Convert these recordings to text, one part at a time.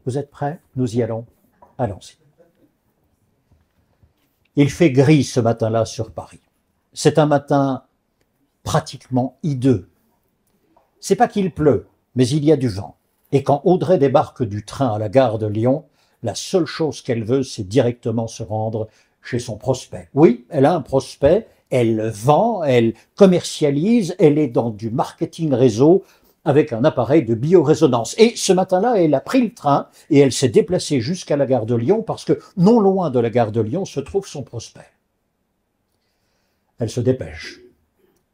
Vous êtes prêts? Nous y allons. Allons-y. Il fait gris ce matin-là sur Paris. C'est un matin pratiquement hideux. C'est pas qu'il pleut, mais il y a du vent. Et quand Audrey débarque du train à la gare de Lyon, la seule chose qu'elle veut, c'est directement se rendre chez son prospect. Oui, elle a un prospect, elle vend, elle commercialise, elle est dans du marketing réseau avec un appareil de biorésonance. Et ce matin-là, elle a pris le train et elle s'est déplacée jusqu'à la gare de Lyon parce que non loin de la gare de Lyon se trouve son prospect. Elle se dépêche.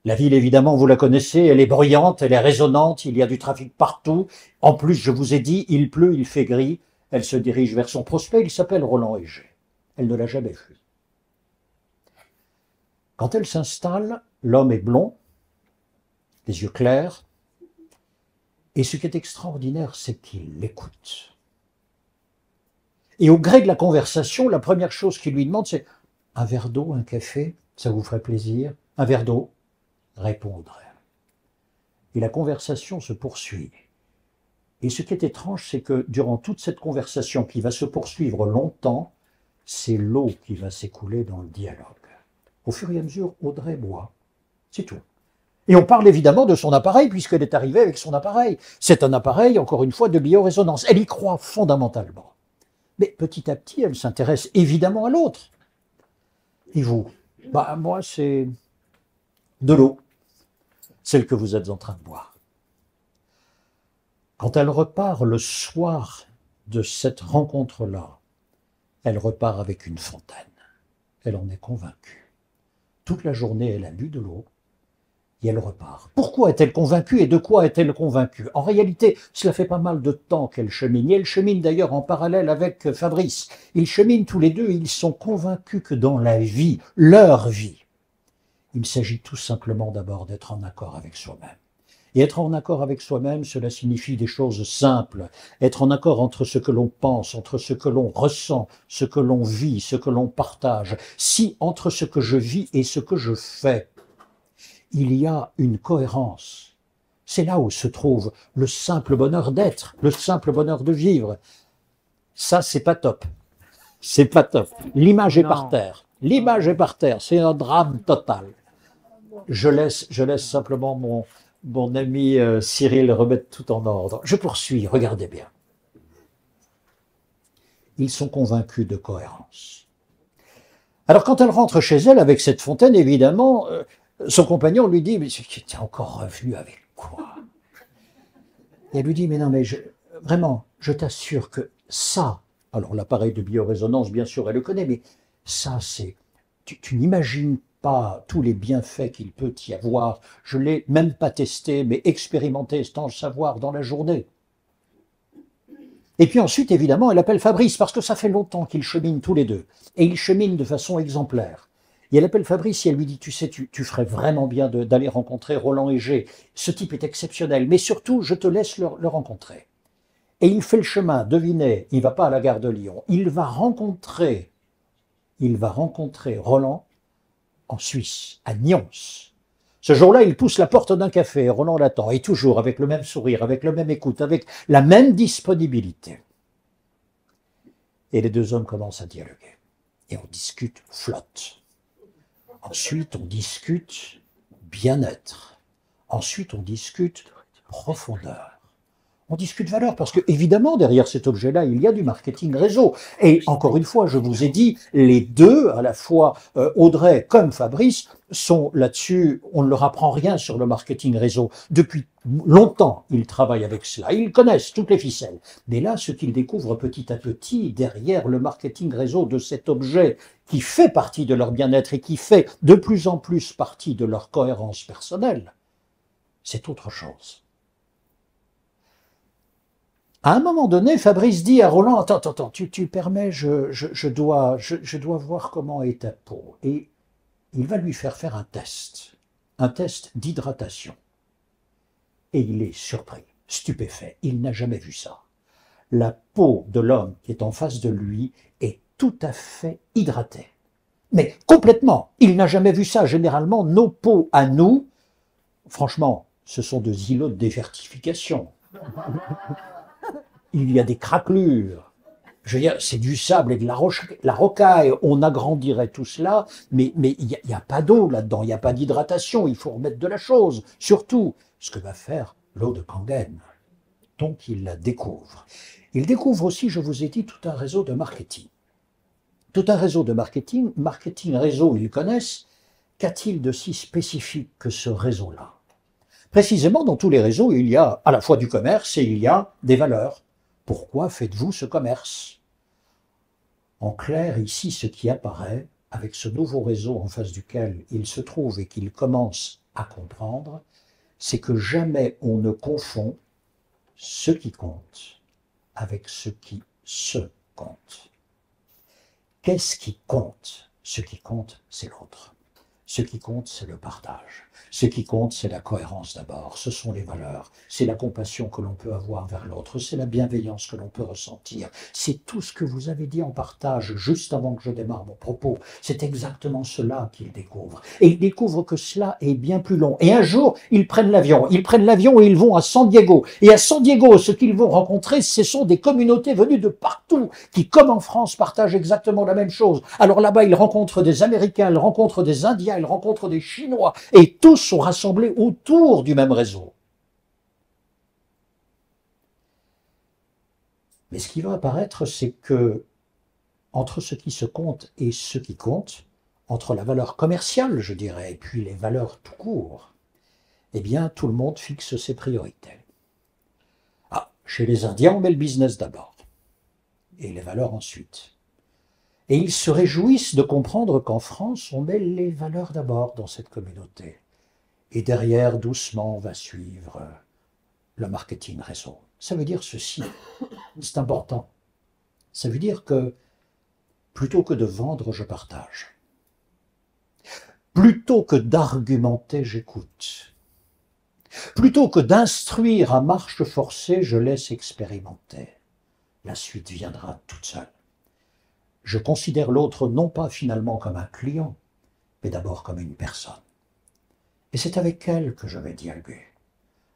La ville, évidemment, vous la connaissez, elle est bruyante, elle est résonnante, il y a du trafic partout. En plus, je vous ai dit, il pleut, il fait gris. Elle se dirige vers son prospect, il s'appelle Roland Heger. Elle ne l'a jamais vu. Quand elle s'installe, l'homme est blond, les yeux clairs, et ce qui est extraordinaire, c'est qu'il l'écoute. Et au gré de la conversation, la première chose qu'il lui demande, c'est « Un verre d'eau, un café, ça vous ferait plaisir? Un verre d'eau ?» répond Audrey. Et la conversation se poursuit. Et ce qui est étrange, c'est que durant toute cette conversation qui va se poursuivre longtemps, c'est l'eau qui va s'écouler dans le dialogue. Au fur et à mesure, Audrey boit. C'est tout. Et on parle évidemment de son appareil, puisqu'elle est arrivée avec son appareil. C'est un appareil, encore une fois, de biorésonance. Elle y croit fondamentalement. Mais petit à petit, elle s'intéresse évidemment à l'autre. Et vous? Moi, c'est de l'eau, celle que vous êtes en train de boire. Quand elle repart le soir de cette rencontre-là, elle repart avec une fontaine. Elle en est convaincue. Toute la journée, elle a bu de l'eau et elle repart. Pourquoi est-elle convaincue et de quoi est-elle convaincue? En réalité, cela fait pas mal de temps qu'elle chemine. Et elle chemine d'ailleurs en parallèle avec Fabrice. Ils cheminent tous les deux et ils sont convaincus que dans la vie, leur vie, il s'agit tout simplement d'abord d'être en accord avec soi-même. Et être en accord avec soi-même, cela signifie des choses simples. Être en accord entre ce que l'on pense, entre ce que l'on ressent, ce que l'on vit, ce que l'on partage. Si entre ce que je vis et ce que je fais, il y a une cohérence, c'est là où se trouve le simple bonheur d'être, le simple bonheur de vivre. Ça, c'est pas top. C'est pas top. L'image est par terre. L'image est par terre. C'est un drame total. Je laisse simplement mon ami Cyril remettre tout en ordre. Je poursuis, regardez bien. Ils sont convaincus de cohérence. Alors quand elle rentre chez elle avec cette fontaine, évidemment, son compagnon lui dit « Mais tu es encore revenu avec quoi ?» Et elle lui dit « Mais non, mais vraiment, je t'assure que ça, alors l'appareil de biorésonance, bien sûr, elle le connaît, mais ça, c'est, tu n'imagines pas tous les bienfaits qu'il peut y avoir. Je ne l'ai même pas testé, mais expérimenté sans le savoir dans la journée. » Et puis ensuite, évidemment, elle appelle Fabrice, parce que ça fait longtemps qu'ils cheminent tous les deux. Et ils cheminent de façon exemplaire. Et elle appelle Fabrice et elle lui dit « Tu sais, tu ferais vraiment bien d'aller rencontrer Roland Heger. Ce type est exceptionnel, mais surtout, je te laisse le rencontrer. » Et il fait le chemin, devinez, il ne va pas à la gare de Lyon. Il va rencontrer Roland en Suisse, à Nyons. Ce jour-là, il pousse la porte d'un café, Roland l'attend, et toujours avec le même sourire, avec le même écoute, avec la même disponibilité. Et les deux hommes commencent à dialoguer. Et on discute flotte. Ensuite, on discute bien-être. Ensuite, on discute profondeur. On discute valeur parce que, évidemment, derrière cet objet-là, il y a du marketing réseau. Et encore une fois, je vous ai dit, les deux, à la fois Audrey comme Fabrice, sont là-dessus, on ne leur apprend rien sur le marketing réseau. Depuis longtemps, ils travaillent avec cela, ils connaissent toutes les ficelles. Mais là, ce qu'ils découvrent petit à petit, derrière le marketing réseau de cet objet qui fait partie de leur bien-être et qui fait de plus en plus partie de leur cohérence personnelle, c'est autre chose. À un moment donné, Fabrice dit à Roland, attends, tu permets, je dois voir comment est ta peau. Et il va lui faire un test d'hydratation. Et il est surpris, stupéfait, il n'a jamais vu ça. La peau de l'homme qui est en face de lui est tout à fait hydratée. Mais complètement, il n'a jamais vu ça. Généralement, nos peaux à nous, franchement, ce sont des îlots de désertification. il y a des craquelures. Je veux dire, c'est du sable et de la rocaille. On agrandirait tout cela, mais il n'y a pas d'eau là-dedans, il n'y a pas d'hydratation. Il faut remettre de la chose. Surtout, ce que va faire l'eau de Kangen. Donc, il la découvre. Il découvre aussi, je vous ai dit, tout un réseau de marketing. Tout un réseau de marketing. Marketing, réseau, ils connaissent. Qu'a-t-il de si spécifique que ce réseau-là? Précisément, dans tous les réseaux, il y a à la fois du commerce et il y a des valeurs. Pourquoi faites-vous ce commerce? En clair, ici, ce qui apparaît, avec ce nouveau réseau en face duquel il se trouve et qu'il commence à comprendre, c'est que jamais on ne confond ce qui compte avec ce qui se compte. Qu'est-ce qui compte? Ce qui compte, c'est l'autre. Ce qui compte, c'est le partage. Ce qui compte, c'est la cohérence d'abord. Ce sont les valeurs. C'est la compassion que l'on peut avoir vers l'autre. C'est la bienveillance que l'on peut ressentir. C'est tout ce que vous avez dit en partage juste avant que je démarre mon propos. C'est exactement cela qu'il découvre. Et il découvre que cela est bien plus long. Et un jour, ils prennent l'avion. Ils prennent l'avion et ils vont à San Diego. Et à San Diego, ce qu'ils vont rencontrer, ce sont des communautés venues de partout qui, comme en France, partagent exactement la même chose. Alors là-bas, ils rencontrent des Américains, ils rencontrent des Indiens, ils rencontrent des Chinois. Et tous sont rassemblés autour du même réseau. Mais ce qui va apparaître, c'est que entre ce qui se compte et ce qui compte, entre la valeur commerciale, je dirais, et puis les valeurs tout court, eh bien, tout le monde fixe ses priorités. Ah, chez les Indiens, on met le business d'abord, et les valeurs ensuite. Et ils se réjouissent de comprendre qu'en France, on met les valeurs d'abord dans cette communauté. Et derrière, doucement, va suivre le marketing réseau. Ça veut dire ceci, c'est important. Ça veut dire que plutôt que de vendre, je partage. Plutôt que d'argumenter, j'écoute. Plutôt que d'instruire à marche forcée, je laisse expérimenter. La suite viendra toute seule. Je considère l'autre non pas finalement comme un client, mais d'abord comme une personne. Et c'est avec elle que je vais dialoguer.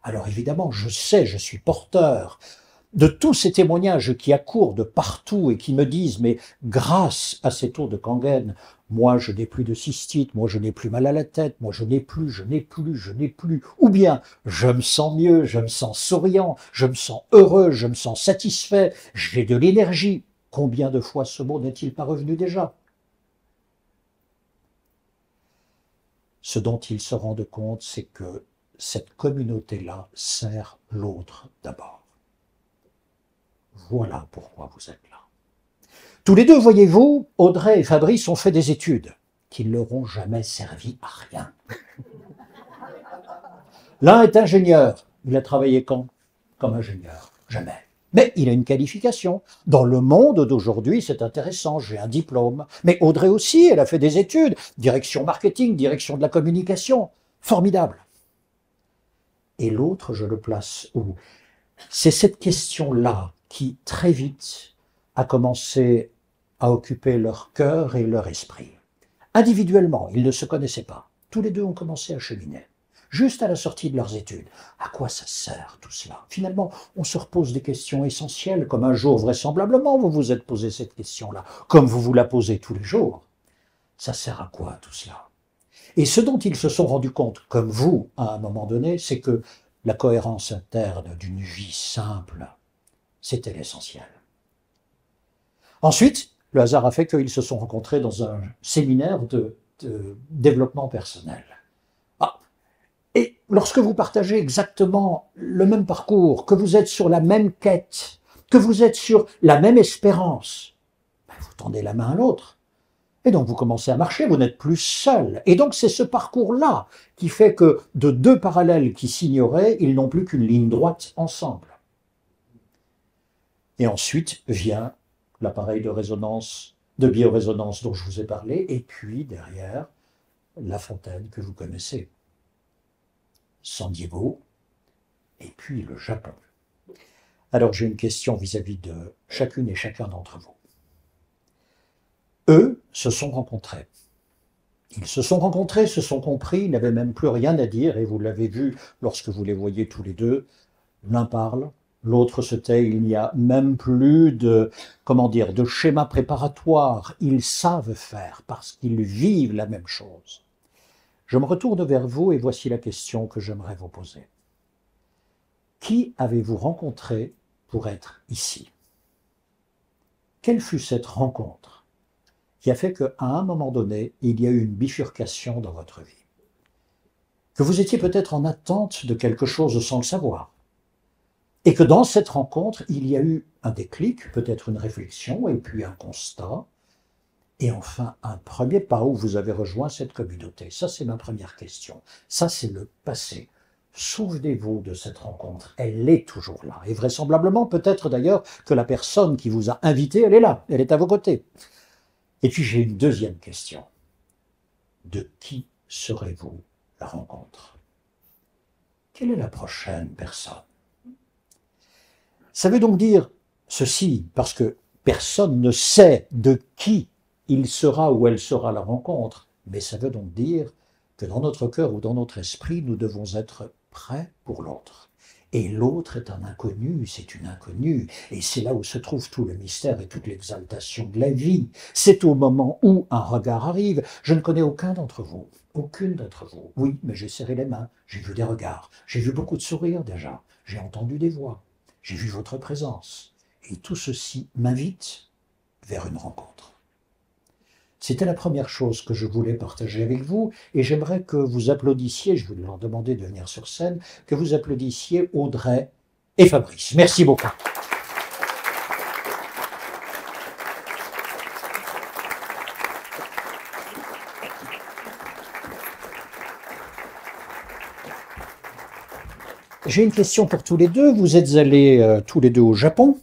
Alors évidemment, je sais, je suis porteur de tous ces témoignages qui accourent de partout et qui me disent, mais grâce à cette eau de Kangen, moi je n'ai plus de cystite, moi je n'ai plus mal à la tête, moi je n'ai plus, ou bien je me sens mieux, je me sens souriant, je me sens heureux, je me sens satisfait, j'ai de l'énergie. Combien de fois ce mot n'est-il pas revenu déjà? Ce dont ils se rendent compte, c'est que cette communauté-là sert l'autre d'abord. Voilà pourquoi vous êtes là. Tous les deux, voyez-vous, Audrey et Fabrice ont fait des études qui ne leur ont jamais servi à rien. L'un est ingénieur. Il a travaillé quand? Comme ingénieur. Jamais. Mais il a une qualification. Dans le monde d'aujourd'hui, c'est intéressant, j'ai un diplôme. Mais Audrey aussi, elle a fait des études. Direction marketing, direction de la communication. Formidable. Et l'autre, je le place où? C'est cette question-là qui, très vite, a commencé à occuper leur cœur et leur esprit. Individuellement, ils ne se connaissaient pas. Tous les deux ont commencé à cheminer. Juste à la sortie de leurs études. À quoi ça sert tout cela? Finalement, on se repose des questions essentielles, comme un jour, vraisemblablement, vous vous êtes posé cette question-là, comme vous vous la posez tous les jours. Ça sert à quoi tout cela? Et ce dont ils se sont rendus compte, comme vous, à un moment donné, c'est que la cohérence interne d'une vie simple, c'était l'essentiel. Ensuite, le hasard a fait qu'ils se sont rencontrés dans un séminaire de développement personnel. Et lorsque vous partagez exactement le même parcours, que vous êtes sur la même quête, que vous êtes sur la même espérance, vous tendez la main à l'autre. Et donc vous commencez à marcher, vous n'êtes plus seul. Et donc c'est ce parcours-là qui fait que de deux parallèles qui s'ignoraient, ils n'ont plus qu'une ligne droite ensemble. Et ensuite vient l'appareil de résonance, de biorésonance dont je vous ai parlé, et puis derrière, la fontaine que vous connaissez. San Diego, et puis le Japon. Alors j'ai une question vis-à-vis de chacune et chacun d'entre vous. Eux se sont rencontrés. Ils se sont rencontrés, se sont compris, ils n'avaient même plus rien à dire, et vous l'avez vu lorsque vous les voyez tous les deux, l'un parle, L'autre se tait, il n'y a même plus de, comment dire, de schéma préparatoire. Ils savent faire parce qu'ils vivent la même chose. Je me retourne vers vous et voici la question que j'aimerais vous poser. Qui avez-vous rencontré pour être ici? Quelle fut cette rencontre qui a fait qu'à un moment donné, il y a eu une bifurcation dans votre vie? Que vous étiez peut-être en attente de quelque chose sans le savoir. Et que dans cette rencontre, il y a eu un déclic, peut-être une réflexion, et puis un constat, et enfin un premier pas où vous avez rejoint cette communauté. Ça, c'est ma première question. Ça, c'est le passé. Souvenez-vous de cette rencontre, elle est toujours là. Et vraisemblablement, peut-être d'ailleurs que la personne qui vous a invité, elle est là, elle est à vos côtés. Et puis j'ai une deuxième question. De qui serez-vous la rencontre? Quelle est la prochaine personne? Ça veut donc dire ceci, parce que personne ne sait de qui il sera ou elle sera la rencontre, mais ça veut donc dire que dans notre cœur ou dans notre esprit, nous devons être prêts pour l'autre. Et l'autre est un inconnu, c'est une inconnue, et c'est là où se trouve tout le mystère et toute l'exaltation de la vie. C'est au moment où un regard arrive. Je ne connais aucun d'entre vous, aucune d'entre vous. Oui, mais j'ai serré les mains, j'ai vu des regards, j'ai vu beaucoup de sourires déjà, j'ai entendu des voix. J'ai vu votre présence, et tout ceci m'invite vers une rencontre. C'était la première chose que je voulais partager avec vous, et j'aimerais que vous applaudissiez, je vais leur demander de venir sur scène, que vous applaudissiez Audrey et Fabrice. Merci beaucoup. J'ai une question pour tous les deux. Vous êtes allés tous les deux au Japon.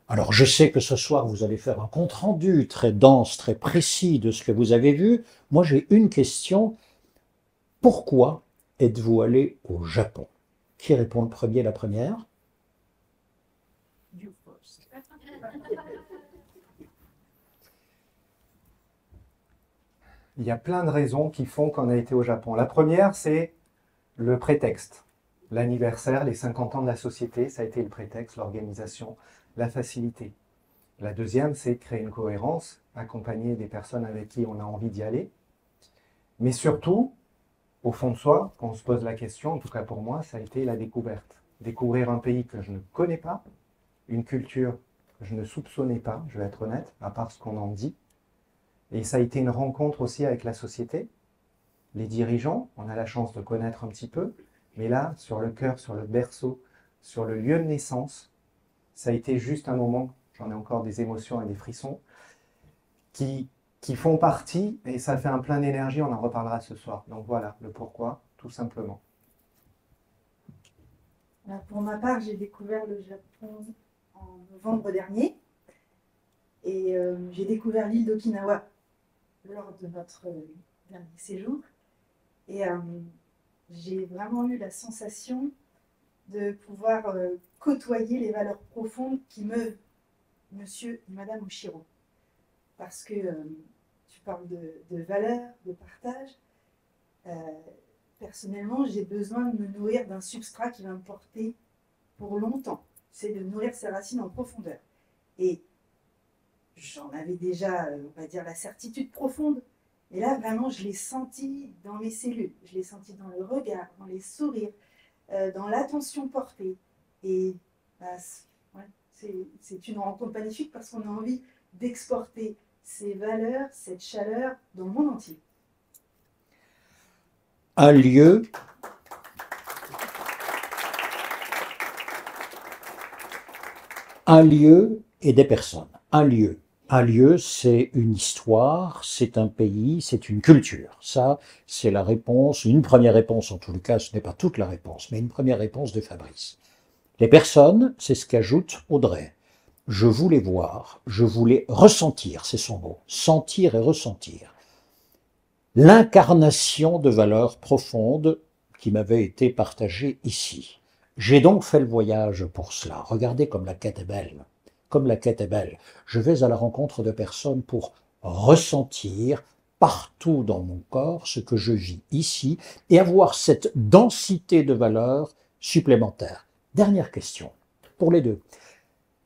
Alors je sais que ce soir vous allez faire un compte-rendu très dense, très précis de ce que vous avez vu. Moi j'ai une question. Pourquoi êtes-vous allé au Japon? Qui répond le premier, la première? Il y a plein de raisons qui font qu'on a été au Japon. La première, c'est le prétexte. L'anniversaire, les 50 ans de la société, ça a été le prétexte, l'organisation, la facilité. La deuxième, c'est créer une cohérence, accompagner des personnes avec qui on a envie d'y aller. Mais surtout, au fond de soi, quand on se pose la question, en tout cas pour moi, ça a été la découverte. Découvrir un pays que je ne connais pas, une culture que je ne soupçonnais pas, je vais être honnête, à part ce qu'on en dit. Et ça a été une rencontre aussi avec la société, les dirigeants, on a la chance de connaître un petit peu, mais là, sur le cœur, sur le berceau, sur le lieu de naissance, ça a été juste un moment, j'en ai encore des émotions et des frissons, qui font partie, et ça fait un plein d'énergie, on en reparlera ce soir. Donc voilà, le pourquoi, tout simplement. Pour ma part, j'ai découvert le Japon en novembre dernier, et j'ai découvert l'île d'Okinawa lors de notre dernier séjour. Et j'ai vraiment eu la sensation de pouvoir côtoyer les valeurs profondes qui meuvent monsieur et madame Oshiro. Parce que tu parles de valeurs, de partage. Personnellement, j'ai besoin de me nourrir d'un substrat qui va me porter pour longtemps. C'est de nourrir ses racines en profondeur. Et j'en avais déjà, on va dire, la certitude profonde. Et là, vraiment, je l'ai senti dans mes cellules. Je l'ai senti dans le regard, dans les sourires, dans l'attention portée. Et bah, c'est une rencontre magnifique parce qu'on a envie d'exporter ces valeurs, cette chaleur dans le monde entier. Un lieu et des personnes. Un lieu, c'est une histoire, c'est un pays, c'est une culture. Ça, c'est la réponse, une première réponse en tout cas, ce n'est pas toute la réponse, mais une première réponse de Fabrice. Les personnes, c'est ce qu'ajoute Audrey. Je voulais voir, je voulais ressentir, c'est son mot, sentir et ressentir. L'incarnation de valeurs profondes qui m'avait été partagée ici. J'ai donc fait le voyage pour cela. Regardez comme la quête est belle. Comme la quête est belle. Je vais à la rencontre de personnes pour ressentir partout dans mon corps ce que je vis ici et avoir cette densité de valeurs supplémentaires. Dernière question. pour les deux.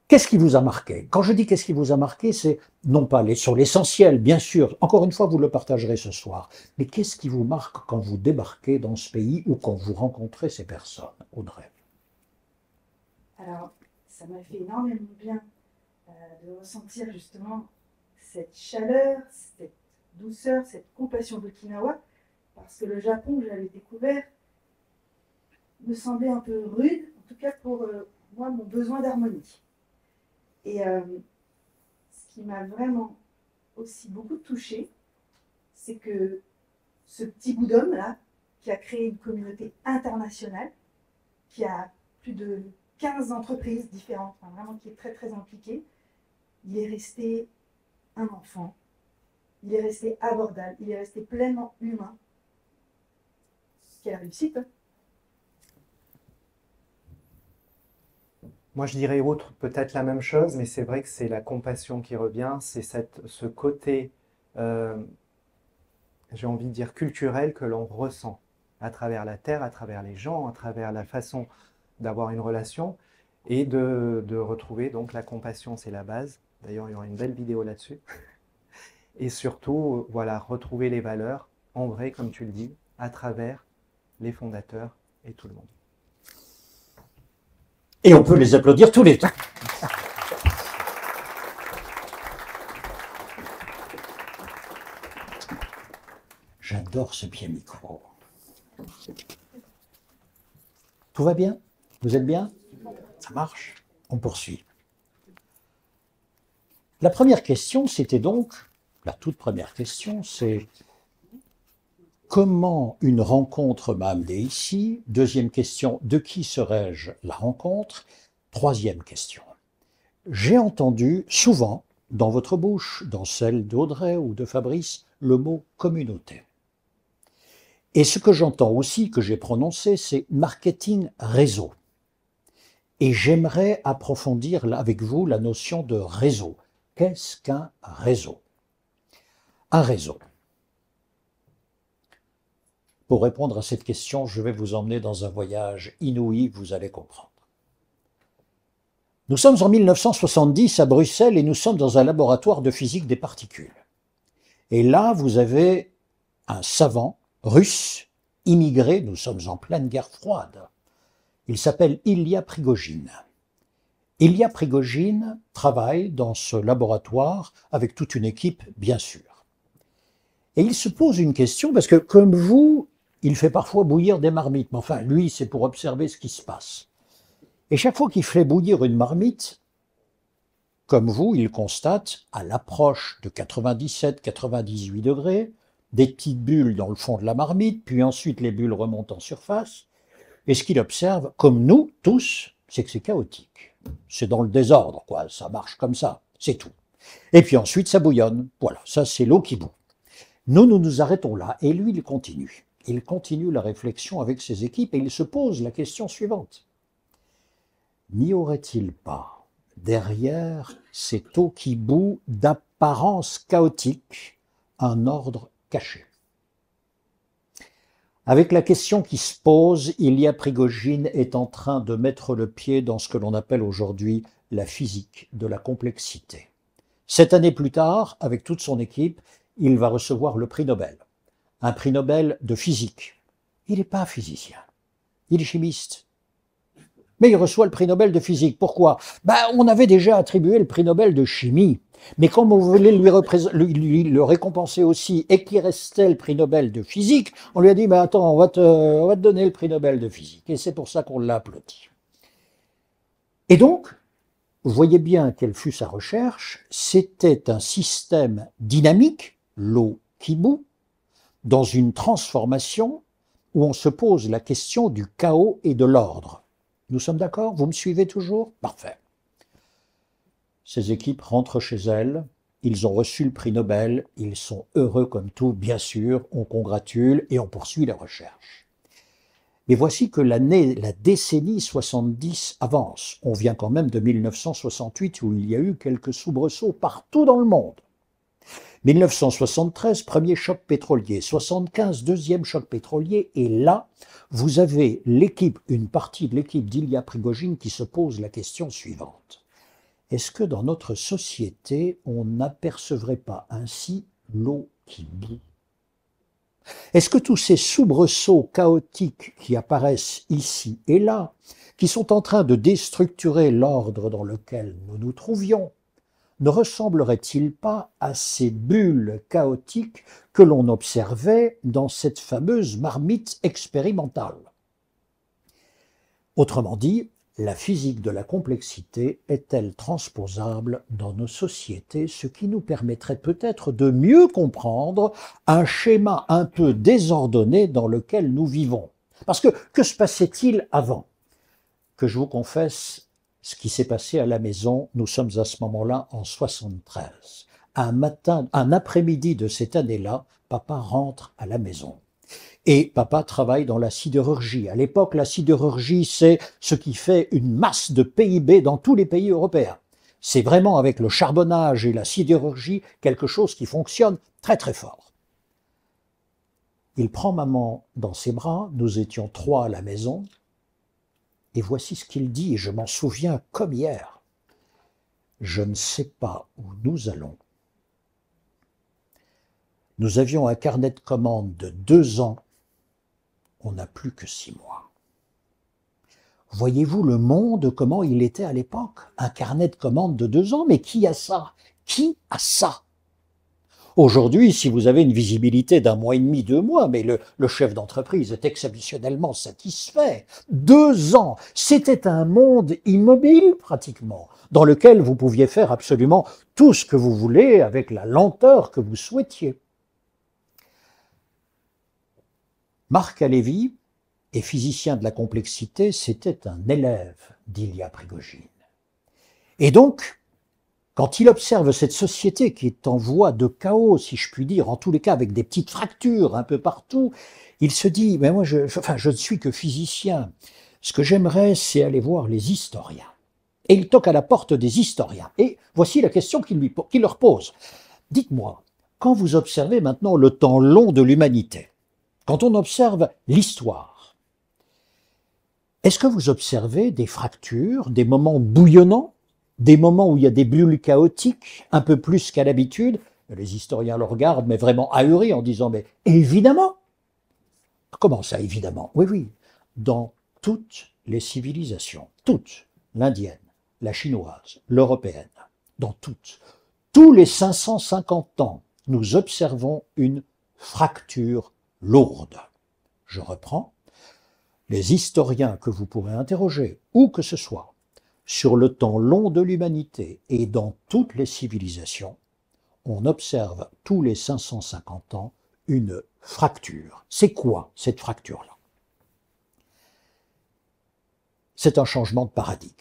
Qu'est-ce qui vous a marqué? Quand je dis qu'est-ce qui vous a marqué, c'est non pas sur l'essentiel, bien sûr, encore une fois, vous le partagerez ce soir, mais qu'est-ce qui vous marque quand vous débarquez dans ce pays ou quand vous rencontrez ces personnes, Audrey? Alors, ça m'a fait énormément bien de ressentir justement cette chaleur, cette douceur, cette compassion d'Okinawa, parce que le Japon que j'avais découvert me semblait un peu rude, en tout cas pour moi, mon besoin d'harmonie. Et ce qui m'a vraiment aussi beaucoup touchée, c'est que ce petit bout d'homme là, qui a créé une communauté internationale, qui a plus de 15 entreprises différentes, enfin, vraiment qui est très très impliqué, il est resté un enfant, il est resté abordable, il est resté pleinement humain. Quelle réussite, hein? Moi, je dirais autre, peut-être la même chose, mais c'est vrai que c'est la compassion qui revient, c'est ce côté, j'ai envie de dire, culturel que l'on ressent à travers la terre, à travers les gens, à travers la façon d'avoir une relation, et de retrouver, donc la compassion, c'est la base. D'ailleurs, il y aura une belle vidéo là-dessus. Et surtout, voilà, retrouver les valeurs, en vrai, comme tu le dis, à travers les fondateurs et tout le monde. Et on peut les applaudir tous les deux. J'adore ce pied micro. Tout va bien? Vous êtes bien? Ça marche? On poursuit. La première question, c'était donc, la toute première question, c'est comment une rencontre m'a amené ici? Deuxième question, de qui serais-je la rencontre? Troisième question, j'ai entendu souvent dans votre bouche, dans celle d'Audrey ou de Fabrice, le mot communauté. Et ce que j'entends aussi, que j'ai prononcé, c'est marketing réseau. Et j'aimerais approfondir avec vous la notion de réseau. Qu'est-ce qu'un réseau? Un réseau. Pour répondre à cette question, je vais vous emmener dans un voyage inouï, vous allez comprendre. Nous sommes en 1970 à Bruxelles et nous sommes dans un laboratoire de physique des particules. Et là, vous avez un savant russe, immigré, nous sommes en pleine guerre froide. Il s'appelle Ilya Prigogine. Ilya Prigogine travaille dans ce laboratoire avec toute une équipe, bien sûr. Et il se pose une question, parce que comme vous, il fait parfois bouillir des marmites. Mais enfin, lui, c'est pour observer ce qui se passe. Et chaque fois qu'il fait bouillir une marmite, comme vous, il constate, à l'approche de 97-98 degrés, des petites bulles dans le fond de la marmite, puis ensuite les bulles remontent en surface. Et ce qu'il observe, comme nous tous, c'est que c'est chaotique. C'est dans le désordre, quoi. Ça marche comme ça, c'est tout. Et puis ensuite, ça bouillonne. Voilà, ça c'est l'eau qui bout. Nous nous arrêtons là, et lui, il continue. Il continue la réflexion avec ses équipes, et il se pose la question suivante. N'y aurait-il pas, derrière cette eau qui bout d'apparence chaotique, un ordre caché? Avec la question qui se pose, Ilya Prigogine est en train de mettre le pied dans ce que l'on appelle aujourd'hui la physique de la complexité. 7 années plus tard, avec toute son équipe, il va recevoir le prix Nobel. Un prix Nobel de physique. Il n'est pas physicien, il est chimiste. Mais il reçoit le prix Nobel de physique. Pourquoi? On avait déjà attribué le prix Nobel de chimie. Mais comme on voulait lui le récompenser aussi et qu'il restait le prix Nobel de physique, on lui a dit, attends, on va te donner le prix Nobel de physique. Et c'est pour ça qu'on l'a applaudi. Et donc, vous voyez bien quelle fut sa recherche, c'était un système dynamique, l'eau qui bout, dans une transformation où on se pose la question du chaos et de l'ordre. Nous sommes d'accord? Vous me suivez toujours? Parfait. Ces équipes rentrent chez elles, ils ont reçu le prix Nobel, ils sont heureux comme tout, bien sûr, on congratule et on poursuit les recherches. Mais voici que la décennie 70 avance. On vient quand même de 1968 où il y a eu quelques soubresauts partout dans le monde. 1973, premier choc pétrolier. 75, deuxième choc pétrolier. Et là, vous avez l'équipe, une partie de l'équipe d'Ilya Prigojine qui se pose la question suivante. Est-ce que dans notre société, on n'apercevrait pas ainsi l'eau qui bout? Est-ce que tous ces soubresauts chaotiques qui apparaissent ici et là, qui sont en train de déstructurer l'ordre dans lequel nous nous trouvions, ne ressembleraient-ils pas à ces bulles chaotiques que l'on observait dans cette fameuse marmite expérimentale? Autrement dit, la physique de la complexité est-elle transposable dans nos sociétés, ce qui nous permettrait peut-être de mieux comprendre un schéma un peu désordonné dans lequel nous vivons? Parce que se passait-il avant? Que je vous confesse ce qui s'est passé à la maison, nous sommes à ce moment-là en 73. Un après-midi de cette année-là, papa rentre à la maison. Et papa travaille dans la sidérurgie. À l'époque, la sidérurgie, c'est ce qui fait une masse de PIB dans tous les pays européens. C'est vraiment avec le charbonnage et la sidérurgie quelque chose qui fonctionne très très fort. Il prend maman dans ses bras, nous étions 3 à la maison, et voici ce qu'il dit, et je m'en souviens comme hier. Je ne sais pas où nous allons. Nous avions un carnet de commandes de 2 ans. On n'a plus que 6 mois. Voyez-vous le monde, comment il était à l'époque? Un carnet de commandes de 2 ans, mais qui a ça? Qui a ça? Aujourd'hui, si vous avez une visibilité d'1 mois et demi, 2 mois, mais le chef d'entreprise est exceptionnellement satisfait. 2 ans, c'était un monde immobile pratiquement, dans lequel vous pouviez faire absolument tout ce que vous voulez avec la lenteur que vous souhaitiez. Marc Alevi est physicien de la complexité, c'était un élève d'Ilya Prigojine. Et donc, quand il observe cette société qui est en voie de chaos, si je puis dire, en tous les cas avec des petites fractures un peu partout, il se dit, mais moi je ne suis que physicien, ce que j'aimerais c'est aller voir les historiens. Et il toque à la porte des historiens. Et voici la question qu'il leur pose. Dites-moi, quand vous observez maintenant le temps long de l'humanité, quand on observe l'histoire, est-ce que vous observez des fractures, des moments bouillonnants, des moments où il y a des bulles chaotiques, un peu plus qu'à l'habitude? Les historiens le regardent, mais vraiment ahuris, en disant « mais évidemment !» Comment ça, évidemment? Oui, oui, dans toutes les civilisations, toutes, l'indienne, la chinoise, l'européenne, dans toutes, tous les 550 ans, nous observons une fracture lourde. Je reprends. Les historiens que vous pourrez interroger, où que ce soit, sur le temps long de l'humanité et dans toutes les civilisations, on observe tous les 550 ans une fracture. C'est quoi cette fracture-là? C'est un changement de paradigme.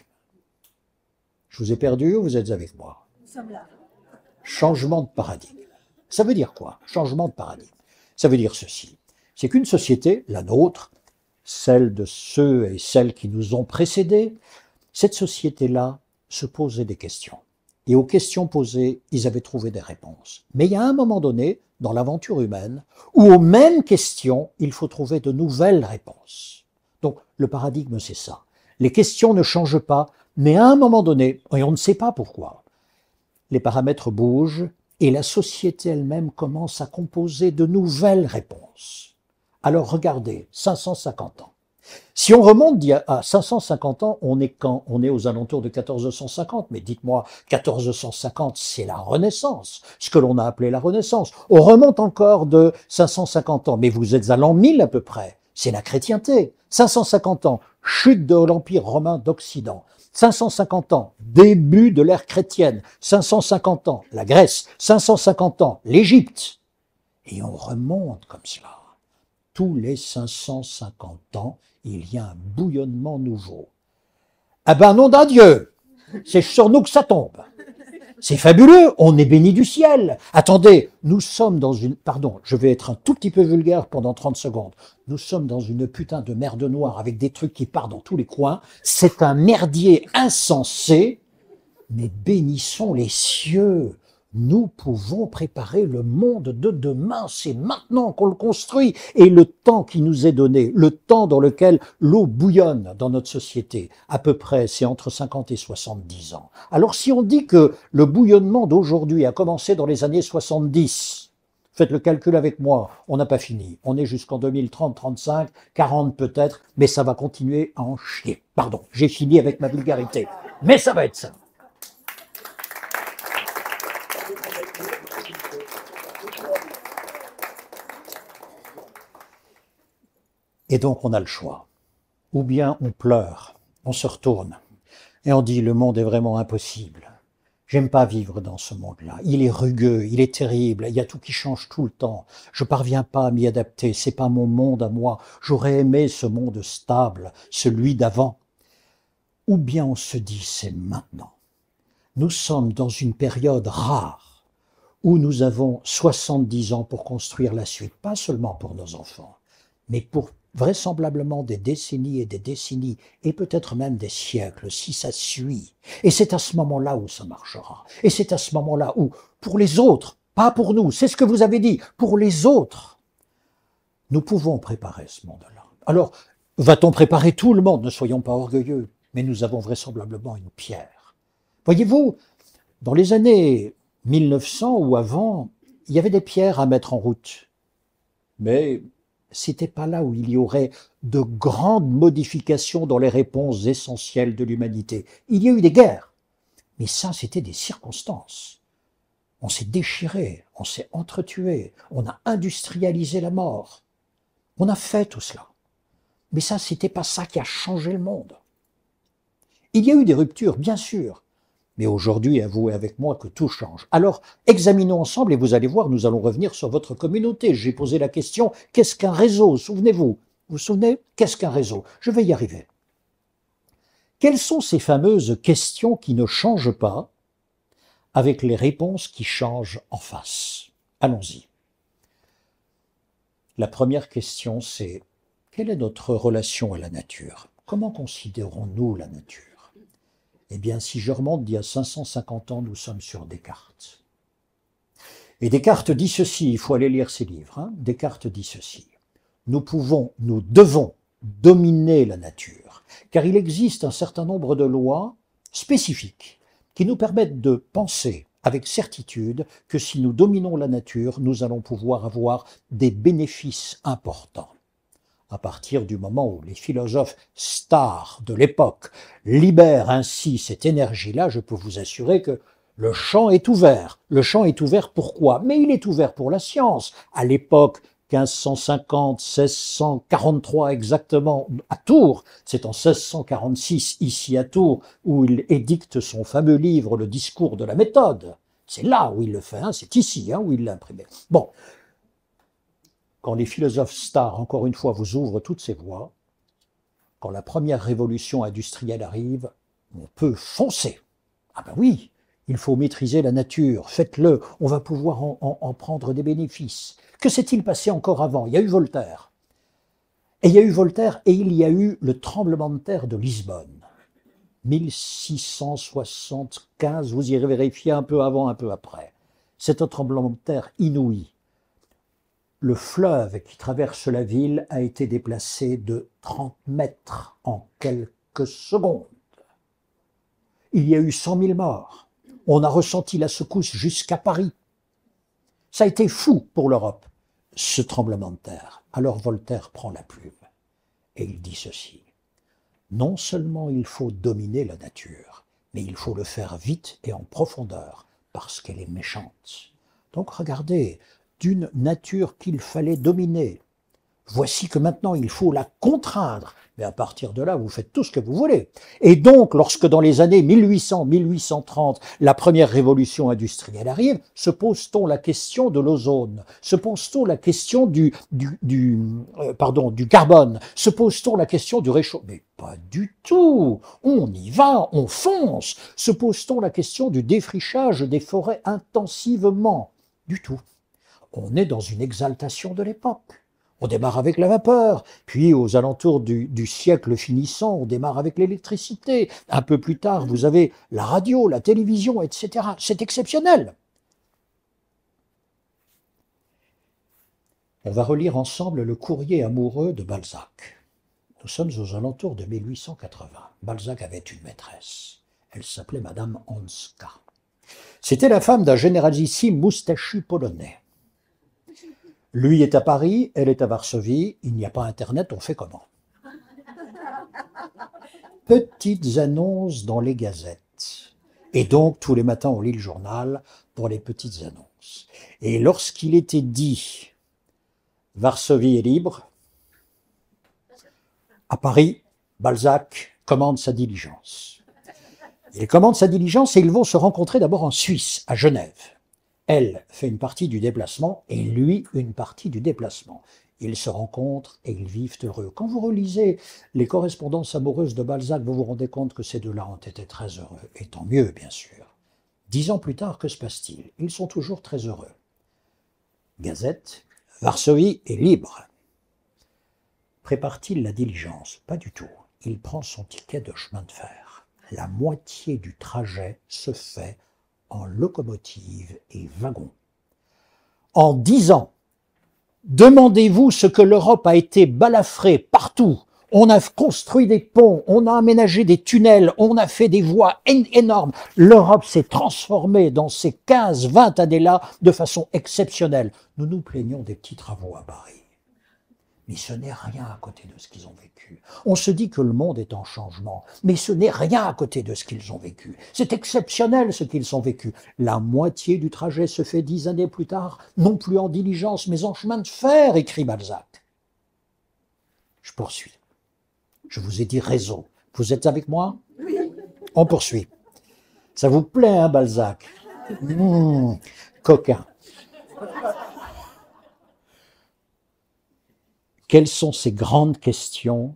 Je vous ai perdu ou vous êtes avec moi? Nous sommes là. Changement de paradigme. Ça veut dire quoi? Changement de paradigme. Ça veut dire ceci. C'est qu'une société, la nôtre, celle de ceux et celles qui nous ont précédés, cette société-là se posait des questions. Et aux questions posées, ils avaient trouvé des réponses. Mais il y a un moment donné, dans l'aventure humaine, où aux mêmes questions, il faut trouver de nouvelles réponses. Donc le paradigme, c'est ça. Les questions ne changent pas, mais à un moment donné, et on ne sait pas pourquoi, les paramètres bougent et la société elle-même commence à composer de nouvelles réponses. Alors regardez, 550 ans. Si on remonte à 550 ans, on est quand? On est aux alentours de 1450, mais dites-moi, 1450, c'est la Renaissance, ce que l'on a appelé la Renaissance. On remonte encore de 550 ans, mais vous êtes à l'an 1000 à peu près, c'est la chrétienté. 550 ans, chute de l'Empire romain d'Occident. 550 ans, début de l'ère chrétienne. 550 ans, la Grèce. 550 ans, l'Égypte. Et on remonte comme cela. Tous les 550 ans, il y a un bouillonnement nouveau. Ah ben, nom d'un Dieu, c'est sur nous que ça tombe. C'est fabuleux, on est béni du ciel. Attendez, nous sommes dans une... Pardon, je vais être un tout petit peu vulgaire pendant 30 secondes. Nous sommes dans une putain de merde noire avec des trucs qui partent dans tous les coins. C'est un merdier insensé, mais bénissons les cieux. Nous pouvons préparer le monde de demain, c'est maintenant qu'on le construit. Et le temps qui nous est donné, le temps dans lequel l'eau bouillonne dans notre société, à peu près, c'est entre 50 et 70 ans. Alors si on dit que le bouillonnement d'aujourd'hui a commencé dans les années 70, faites le calcul avec moi, on n'a pas fini. On est jusqu'en 2030, 35, 40 peut-être, mais ça va continuer à en chier. Pardon, j'ai fini avec ma vulgarité. Mais ça va être ça. Et donc on a le choix. Ou bien on pleure, on se retourne, et on dit le monde est vraiment impossible. J'aime pas vivre dans ce monde-là. Il est rugueux, il est terrible, il y a tout qui change tout le temps. Je parviens pas à m'y adapter, c'est pas mon monde à moi. J'aurais aimé ce monde stable, celui d'avant. Ou bien on se dit c'est maintenant. Nous sommes dans une période rare où nous avons 70 ans pour construire la suite, pas seulement pour nos enfants, mais pour vraisemblablement des décennies et peut-être même des siècles, si ça suit. Et c'est à ce moment-là où ça marchera. Et c'est à ce moment-là où, pour les autres, pas pour nous, c'est ce que vous avez dit, pour les autres, nous pouvons préparer ce monde-là. Alors, va-t-on préparer tout le monde? Ne soyons pas orgueilleux, mais nous avons vraisemblablement une pierre. Voyez-vous, dans les années 1900 ou avant, il y avait des pierres à mettre en route. Mais c'était pas là où il y aurait de grandes modifications dans les réponses essentielles de l'humanité. Il y a eu des guerres, mais ça, c'était des circonstances. On s'est déchiré, on s'est entretué, on a industrialisé la mort. On a fait tout cela. Mais ça, c'était pas ça qui a changé le monde. Il y a eu des ruptures, bien sûr, mais aujourd'hui, avouez avec moi que tout change. Alors, examinons ensemble et vous allez voir, nous allons revenir sur votre communauté. J'ai posé la question, qu'est-ce qu'un réseau? Souvenez-vous. Vous vous souvenez? Qu'est-ce qu'un réseau? Je vais y arriver. Quelles sont ces fameuses questions qui ne changent pas avec les réponses qui changent en face? Allons-y. La première question, c'est quelle est notre relation à la nature? Comment considérons-nous la nature? Eh bien, si je remonte d'il y a 550 ans, nous sommes sur Descartes. Et Descartes dit ceci, il faut aller lire ses livres. Hein. Descartes dit ceci. Nous devons dominer la nature, car il existe un certain nombre de lois spécifiques qui nous permettent de penser avec certitude que si nous dominons la nature, nous allons pouvoir avoir des bénéfices importants. À partir du moment où les philosophes stars de l'époque libèrent ainsi cette énergie-là, je peux vous assurer que le champ est ouvert. Le champ est ouvert pourquoi? Mais il est ouvert pour la science. À l'époque, 1550, 1643 exactement, à Tours, c'est en 1646 ici à Tours où il édicte son fameux livre, Le discours de la méthode. C'est là où il le fait, hein, c'est ici où il l'a imprimé. Bon. Quand les philosophes stars, encore une fois, vous ouvrent toutes ces voies, quand la première révolution industrielle arrive, on peut foncer. Ah ben oui, il faut maîtriser la nature, faites-le, on va pouvoir en prendre des bénéfices. Que s'est-il passé encore avant? Il y a eu Voltaire. Et il y a eu Voltaire et il y a eu le tremblement de terre de Lisbonne. 1675, vous irez vérifier un peu avant, un peu après. C'est un tremblement de terre inouï. Le fleuve qui traverse la ville a été déplacé de 30 mètres en quelques secondes. Il y a eu 100 000 morts. On a ressenti la secousse jusqu'à Paris. Ça a été fou pour l'Europe, ce tremblement de terre. Alors Voltaire prend la plume et il dit ceci. Non seulement il faut dominer la nature, mais il faut le faire vite et en profondeur, parce qu'elle est méchante. Donc regardez, d'une nature qu'il fallait dominer. Voici que maintenant il faut la contraindre. Mais à partir de là, vous faites tout ce que vous voulez. Et donc, lorsque dans les années 1800-1830, la première révolution industrielle arrive, se pose-t-on la question de l'ozone? Se pose-t-on la question du carbone? Se pose-t-on la question du réchauffement? Mais pas du tout. On y va, on fonce. Se pose-t-on la question du défrichage des forêts intensivement? Du tout. On est dans une exaltation de l'époque. On démarre avec la vapeur, puis aux alentours du siècle finissant, on démarre avec l'électricité. Un peu plus tard, vous avez la radio, la télévision, etc. C'est exceptionnel. On va relire ensemble le courrier amoureux de Balzac. Nous sommes aux alentours de 1880. Balzac avait une maîtresse. Elle s'appelait Madame Hanska. C'était la femme d'un généralissime moustachu polonais. Lui est à Paris, elle est à Varsovie. Il n'y a pas Internet, on fait comment? Petites annonces dans les gazettes. Et donc, tous les matins, on lit le journal pour les petites annonces. Et lorsqu'il était dit « Varsovie est libre », à Paris, Balzac commande sa diligence. Il commande sa diligence et ils vont se rencontrer d'abord en Suisse, à Genève. Elle fait une partie du déplacement et lui une partie du déplacement. Ils se rencontrent et ils vivent heureux. Quand vous relisez les correspondances amoureuses de Balzac, vous vous rendez compte que ces deux-là ont été très heureux. Et tant mieux, bien sûr. 10 ans plus tard, que se passe-t-il? Ils sont toujours très heureux. Gazette, Varsovie est libre. Prépare-t-il la diligence? Pas du tout. Il prend son ticket de chemin de fer. La moitié du trajet se fait en locomotive et wagon. En 10 ans, demandez-vous ce que l'Europe a été balafrée partout. On a construit des ponts, on a aménagé des tunnels, on a fait des voies énormes. L'Europe s'est transformée dans ces 15-20 années-là de façon exceptionnelle. Nous nous plaignons des petits travaux à Paris. Mais ce n'est rien à côté de ce qu'ils ont vécu. On se dit que le monde est en changement, mais ce n'est rien à côté de ce qu'ils ont vécu. C'est exceptionnel ce qu'ils ont vécu. La moitié du trajet se fait 10 années plus tard, non plus en diligence, mais en chemin de fer, écrit Balzac. Je poursuis. Je vous ai dit réseau. Vous êtes avec moi? Oui. On poursuit. Ça vous plaît, hein, Balzac? Coquin. Quelles sont ces grandes questions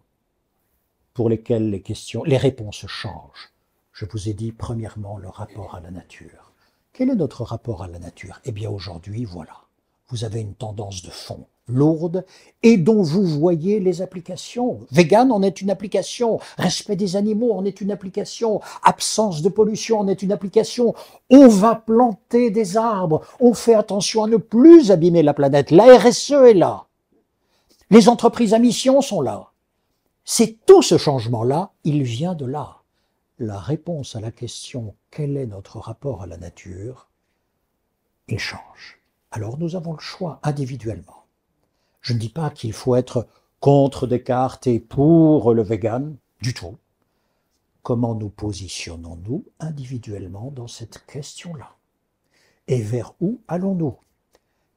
pour lesquelles les réponses changent? Je vous ai dit, premièrement, le rapport à la nature. Quel est notre rapport à la nature? Eh bien, aujourd'hui, voilà. Vous avez une tendance de fond lourde et dont vous voyez les applications. Vegan en est une application. Respect des animaux en est une application. Absence de pollution en est une application. On va planter des arbres. On fait attention à ne plus abîmer la planète. La RSE est là. Les entreprises à mission sont là. C'est tout ce changement-là, il vient de là. La réponse à la question « Quel est notre rapport à la nature ?» il change. Alors nous avons le choix individuellement. Je ne dis pas qu'il faut être contre Descartes et pour le vegan, du tout. Comment nous positionnons-nous individuellement dans cette question-là? Et vers où allons-nous?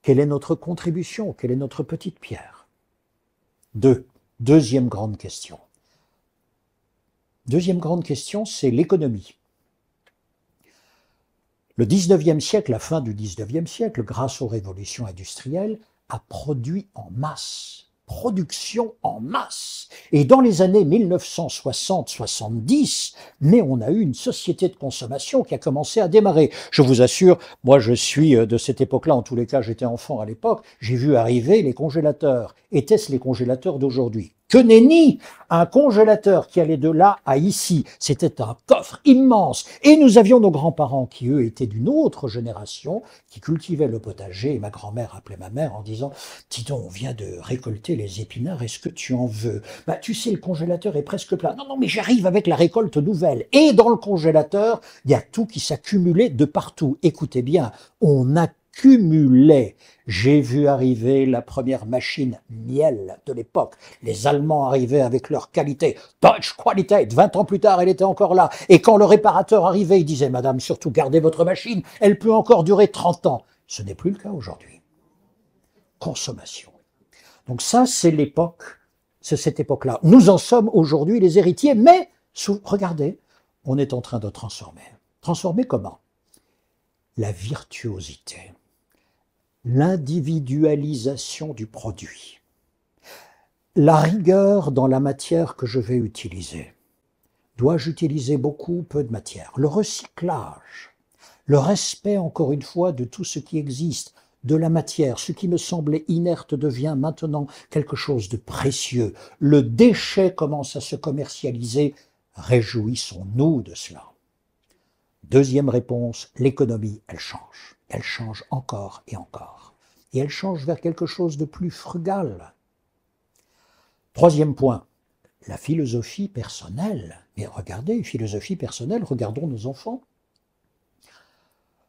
Quelle est notre contribution? Quelle est notre petite pierre? Deuxième grande question. Deuxième grande question, c'est l'économie. Le 19e siècle, la fin du 19e siècle, grâce aux révolutions industrielles, a produit en masse. Production en masse. Et dans les années 1960-70, mais on a eu une société de consommation qui a commencé à démarrer. Je vous assure, moi je suis de cette époque-là, en tous les cas j'étais enfant à l'époque, j'ai vu arriver les congélateurs. Étaient-ce les congélateurs d'aujourd'hui? Que nenni! Un congélateur qui allait de là à ici, c'était un coffre immense. Et nous avions nos grands-parents qui, eux, étaient d'une autre génération, qui cultivaient le potager. Et ma grand-mère appelait ma mère en disant « Dis donc, on vient de récolter les épinards, est-ce que tu en veux ?» Bah, tu sais, le congélateur est presque plein. Non, non, mais j'arrive avec la récolte nouvelle. Et dans le congélateur, il y a tout qui s'accumulait de partout. Écoutez bien, on accumulait. J'ai vu arriver la première machine miel de l'époque. Les Allemands arrivaient avec leur qualité. Deutsche Qualität. 20 ans plus tard, elle était encore là. Et quand le réparateur arrivait, il disait « Madame, surtout gardez votre machine, elle peut encore durer 30 ans. » Ce n'est plus le cas aujourd'hui. Consommation. Donc ça, c'est l'époque, c'est cette époque-là. Nous en sommes aujourd'hui les héritiers, mais regardez, on est en train de transformer. Transformer comment? La virtuosité. L'individualisation du produit, la rigueur dans la matière que je vais utiliser. Dois-je utiliser beaucoup, peu de matière? Le recyclage, le respect, encore une fois, de tout ce qui existe, de la matière. Ce qui me semblait inerte devient maintenant quelque chose de précieux. Le déchet commence à se commercialiser. Réjouissons-nous de cela. Deuxième réponse, l'économie, elle change. Elle change encore et encore. et elle change vers quelque chose de plus frugal. Troisième point, la philosophie personnelle. Mais regardez, philosophie personnelle, regardons nos enfants.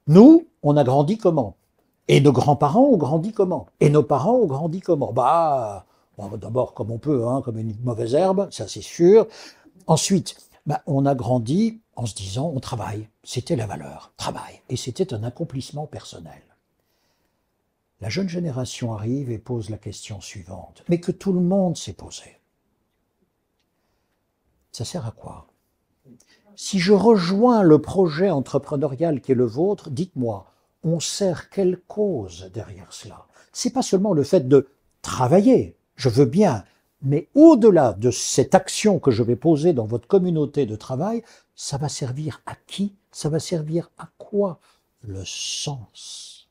Nous, on a grandi comment? Et nos grands-parents ont grandi comment? Et nos parents ont grandi comment? D'abord comme on peut, hein, comme une mauvaise herbe, ça c'est sûr. Ensuite, on a grandi en se disant on travaille, c'était la valeur, travail, et c'était un accomplissement personnel. La jeune génération arrive et pose la question suivante, mais que tout le monde s'est posée. Ça sert à quoi? Si je rejoins le projet entrepreneurial qui est le vôtre, dites-moi, on sert quelle cause derrière cela? C'est pas seulement le fait de travailler, je veux bien, mais au-delà de cette action que je vais poser dans votre communauté de travail, ça va servir à qui? Ça va servir à quoi? Le sens.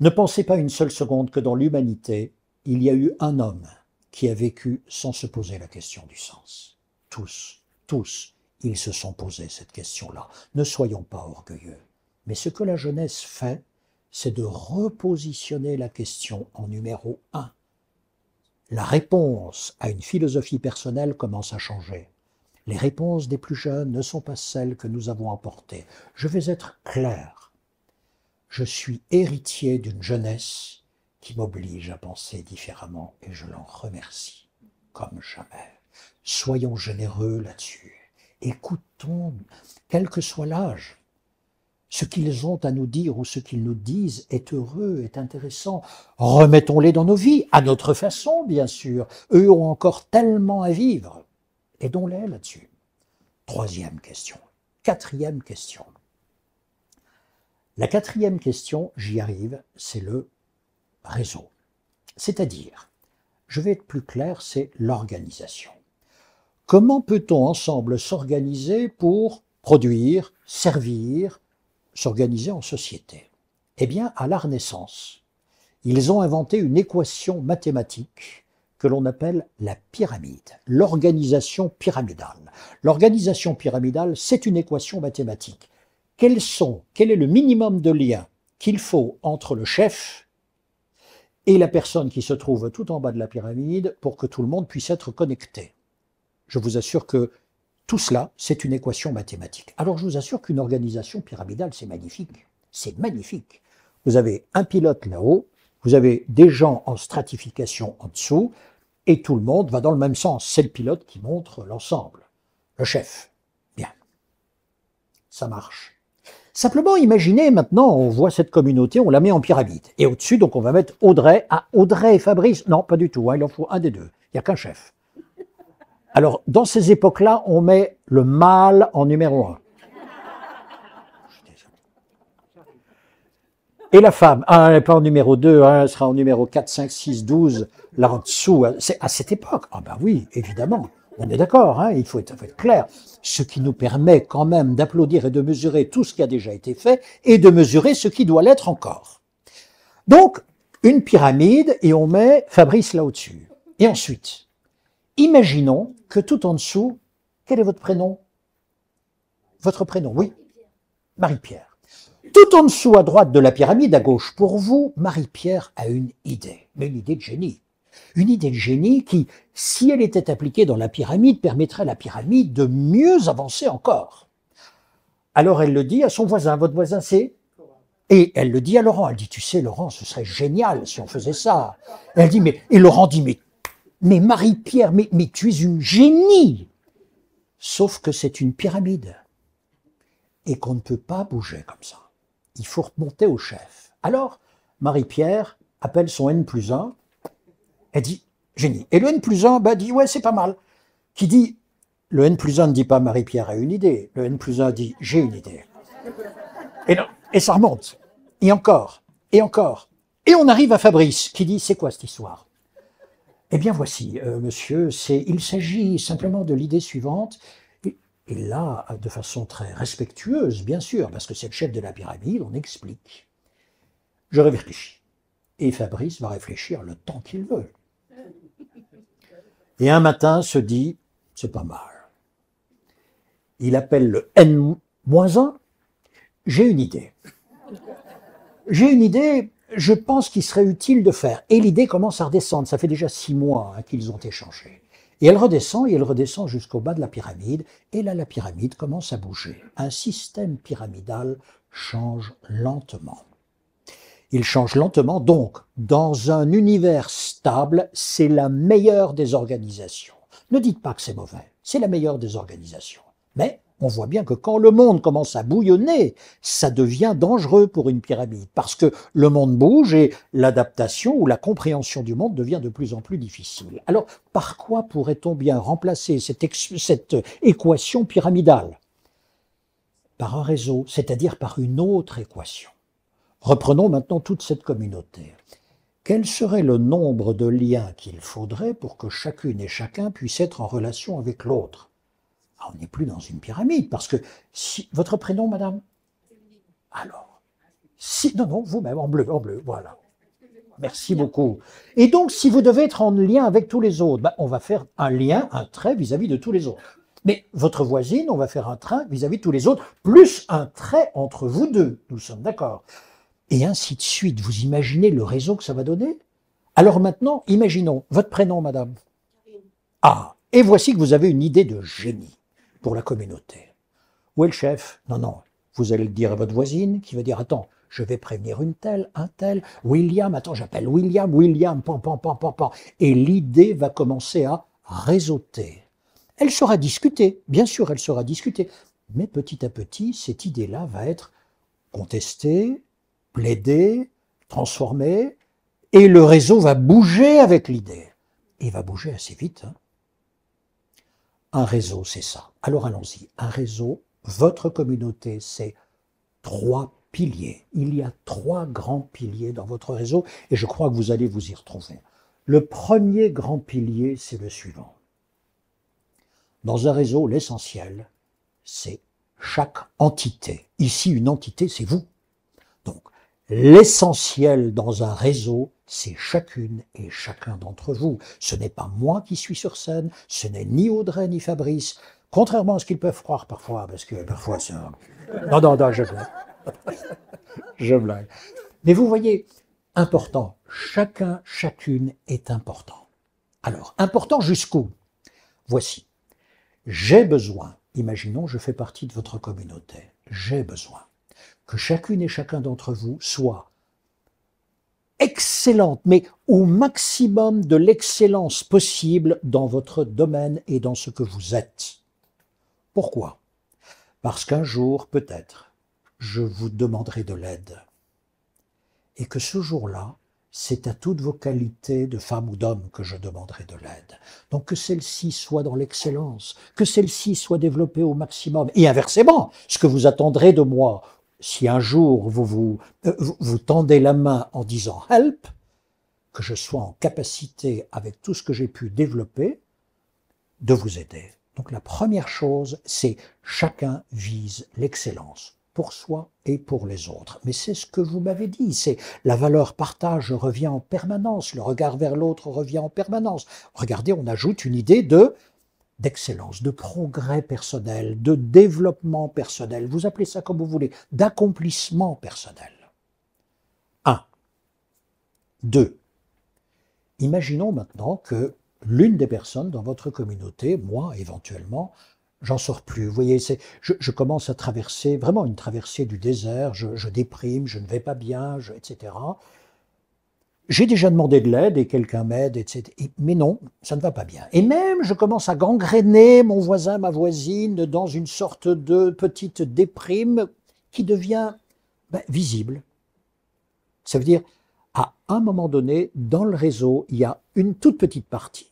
Ne pensez pas une seule seconde que dans l'humanité, il y a eu un homme qui a vécu sans se poser la question du sens. Tous, ils se sont posé cette question-là. Ne soyons pas orgueilleux. Mais ce que la jeunesse fait, c'est de repositionner la question en numéro 1. La réponse à une philosophie personnelle commence à changer. Les réponses des plus jeunes ne sont pas celles que nous avons apportées. Je vais être clair. Je suis héritier d'une jeunesse qui m'oblige à penser différemment et je l'en remercie comme jamais. Soyons généreux là-dessus. Écoutons, quel que soit l'âge. Ce qu'ils ont à nous dire ou ce qu'ils nous disent est heureux, est intéressant. Remettons-les dans nos vies, à notre façon, bien sûr. Eux ont encore tellement à vivre. Aidons-les là-dessus. Troisième question. Quatrième question. La quatrième question, j'y arrive, c'est le réseau. C'est-à-dire, je vais être plus clair, c'est l'organisation. Comment peut-on ensemble s'organiser pour produire, servir, s'organiser en société? Eh bien, à la Renaissance, ils ont inventé une équation mathématique que l'on appelle la pyramide, l'organisation pyramidale. L'organisation pyramidale, c'est une équation mathématique. Quel est le minimum de liens qu'il faut entre le chef et la personne qui se trouve tout en bas de la pyramide pour que tout le monde puisse être connecté? Je vous assure que tout cela, c'est une équation mathématique. Alors je vous assure qu'une organisation pyramidale, c'est magnifique. C'est magnifique. Vous avez un pilote là-haut, vous avez des gens en stratification en dessous, et tout le monde va dans le même sens. C'est le pilote qui montre l'ensemble. Le chef. Bien. Ça marche. Simplement, imaginez maintenant, on voit cette communauté, on la met en pyramide. Et au-dessus, donc on va mettre Audrey. Ah, Audrey et Fabrice. Non, pas du tout. Hein, il en faut un des deux. Il n'y a qu'un chef. Alors, dans ces époques-là, on met le mâle en numéro 1. Et la femme, elle n'est pas en numéro 2, elle sera en numéro 4, 5, 6, 12, là en dessous. C'est à cette époque. Ah ben oui, évidemment, on est d'accord, hein, il faut être clair. Ce qui nous permet quand même d'applaudir et de mesurer tout ce qui a déjà été fait et de mesurer ce qui doit l'être encore. Donc, une pyramide et on met Fabrice là au-dessus. Et ensuite, imaginons que tout en dessous, quel est votre prénom? Votre prénom, oui. Marie-Pierre. Tout en dessous, à droite de la pyramide, à gauche pour vous, Marie-Pierre a une idée, mais une idée de génie. Une idée de génie qui, si elle était appliquée dans la pyramide, permettrait à la pyramide de mieux avancer encore. Alors elle le dit à son voisin, votre voisin c'est? Et elle le dit à Laurent, elle dit, tu sais Laurent, ce serait génial si on faisait ça. Et elle dit, et Laurent dit, mais Marie-Pierre, mais tu es une génie. Sauf que c'est une pyramide et qu'on ne peut pas bouger comme ça. Il faut remonter au chef. Alors, Marie-Pierre appelle son N+1, elle dit, génie. Et le N+1 dit, ouais, c'est pas mal. Qui dit, le N+1 ne dit pas Marie-Pierre a une idée, le N+1 dit, j'ai une idée. Et non, et ça remonte. Et encore, et encore. Et on arrive à Fabrice, qui dit, c'est quoi cette histoire? Eh bien voici, monsieur, il s'agit simplement de l'idée suivante. Et là, de façon très respectueuse, bien sûr, parce que c'est le chef de la pyramide, on explique. Je réfléchis. Et Fabrice va réfléchir le temps qu'il veut. Et un matin se dit, c'est pas mal. Il appelle le N-1. J'ai une idée. J'ai une idée, je pense qu'il serait utile de faire. Et l'idée commence à redescendre. Ça fait déjà 6 mois qu'ils ont échangé. Et elle redescend jusqu'au bas de la pyramide. Et là, la pyramide commence à bouger. Un système pyramidal change lentement. Il change lentement. Donc, dans un univers stable, c'est la meilleure des organisations. Ne dites pas que c'est mauvais. C'est la meilleure des organisations. Mais on voit bien que quand le monde commence à bouillonner, ça devient dangereux pour une pyramide, parce que le monde bouge et l'adaptation ou la compréhension du monde devient de plus en plus difficile. Alors, par quoi pourrait-on bien remplacer cette équation pyramidale? Par un réseau, c'est-à-dire par une autre équation. Reprenons maintenant toute cette communauté. Quel serait le nombre de liens qu'il faudrait pour que chacune et chacun puisse être en relation avec l'autre? On n'est plus dans une pyramide, parce que si... Votre prénom, madame? Alors, si... Non, vous-même, en bleu, voilà. Merci beaucoup. Et donc, si vous devez être en lien avec tous les autres, on va faire un lien, un trait vis-à-vis de tous les autres. Mais votre voisine, on va faire un trait vis-à-vis de tous les autres, plus un trait entre vous deux. Nous sommes d'accord. Et ainsi de suite. Vous imaginez le réseau que ça va donner? Alors maintenant, imaginons votre prénom, madame. Ah, et voici que vous avez une idée de génie pour la communauté. Où est le chef? Non, vous allez le dire à votre voisine qui va dire, attends, je vais prévenir une telle, un tel, William, attends, j'appelle William, pan. Et l'idée va commencer à réseauter. Elle sera discutée, bien sûr, elle sera discutée, mais petit à petit, cette idée-là va être contestée, plaidée, transformée, et le réseau va bouger avec l'idée. Et il va bouger assez vite, hein. Un réseau, c'est ça. Alors allons-y. Un réseau, votre communauté, c'est 3 piliers. Il y a 3 grands piliers dans votre réseau et je crois que vous allez vous y retrouver. Le premier grand pilier, c'est le suivant. Dans un réseau, l'essentiel, c'est chaque entité. Ici, une entité, c'est vous. Donc, l'essentiel dans un réseau, c'est chacune et chacun d'entre vous. Ce n'est pas moi qui suis sur scène, ce n'est ni Audrey ni Fabrice, contrairement à ce qu'ils peuvent croire parfois, parce que parfois c'est un... Non, je blague. Je blague. Mais vous voyez, important, chacun, chacune est important. Alors, important jusqu'où? Voici. J'ai besoin, imaginons je fais partie de votre communauté, j'ai besoin que chacune et chacun d'entre vous soit excellente, mais au maximum de l'excellence possible dans votre domaine et dans ce que vous êtes. Pourquoi? Parce qu'un jour, peut-être, je vous demanderai de l'aide. Et que ce jour-là, c'est à toutes vos qualités de femme ou d'homme que je demanderai de l'aide. Donc que celle-ci soit dans l'excellence, que celle-ci soit développée au maximum. Et inversement, ce que vous attendrez de moi, si un jour vous tendez la main en disant « help », que je sois en capacité, avec tout ce que j'ai pu développer, de vous aider. Donc la première chose, c'est chacun vise l'excellence, pour soi et pour les autres. Mais c'est ce que vous m'avez dit, c'est la valeur partage revient en permanence, le regard vers l'autre revient en permanence. Regardez, on ajoute une idée d'excellence, de progrès personnel, de développement personnel, vous appelez ça comme vous voulez, d'accomplissement personnel. 1. 2. Imaginons maintenant que l'une des personnes dans votre communauté, moi éventuellement, j'en sors plus. Vous voyez, je commence à traverser, vraiment une traversée du désert, je déprime, je ne vais pas bien, etc. J'ai déjà demandé de l'aide et quelqu'un m'aide, etc. Mais non, ça ne va pas bien. Et même, je commence à gangréner mon voisin, ma voisine, dans une sorte de petite déprime qui devient visible. Ça veut dire, à un moment donné, dans le réseau, il y a une toute petite partie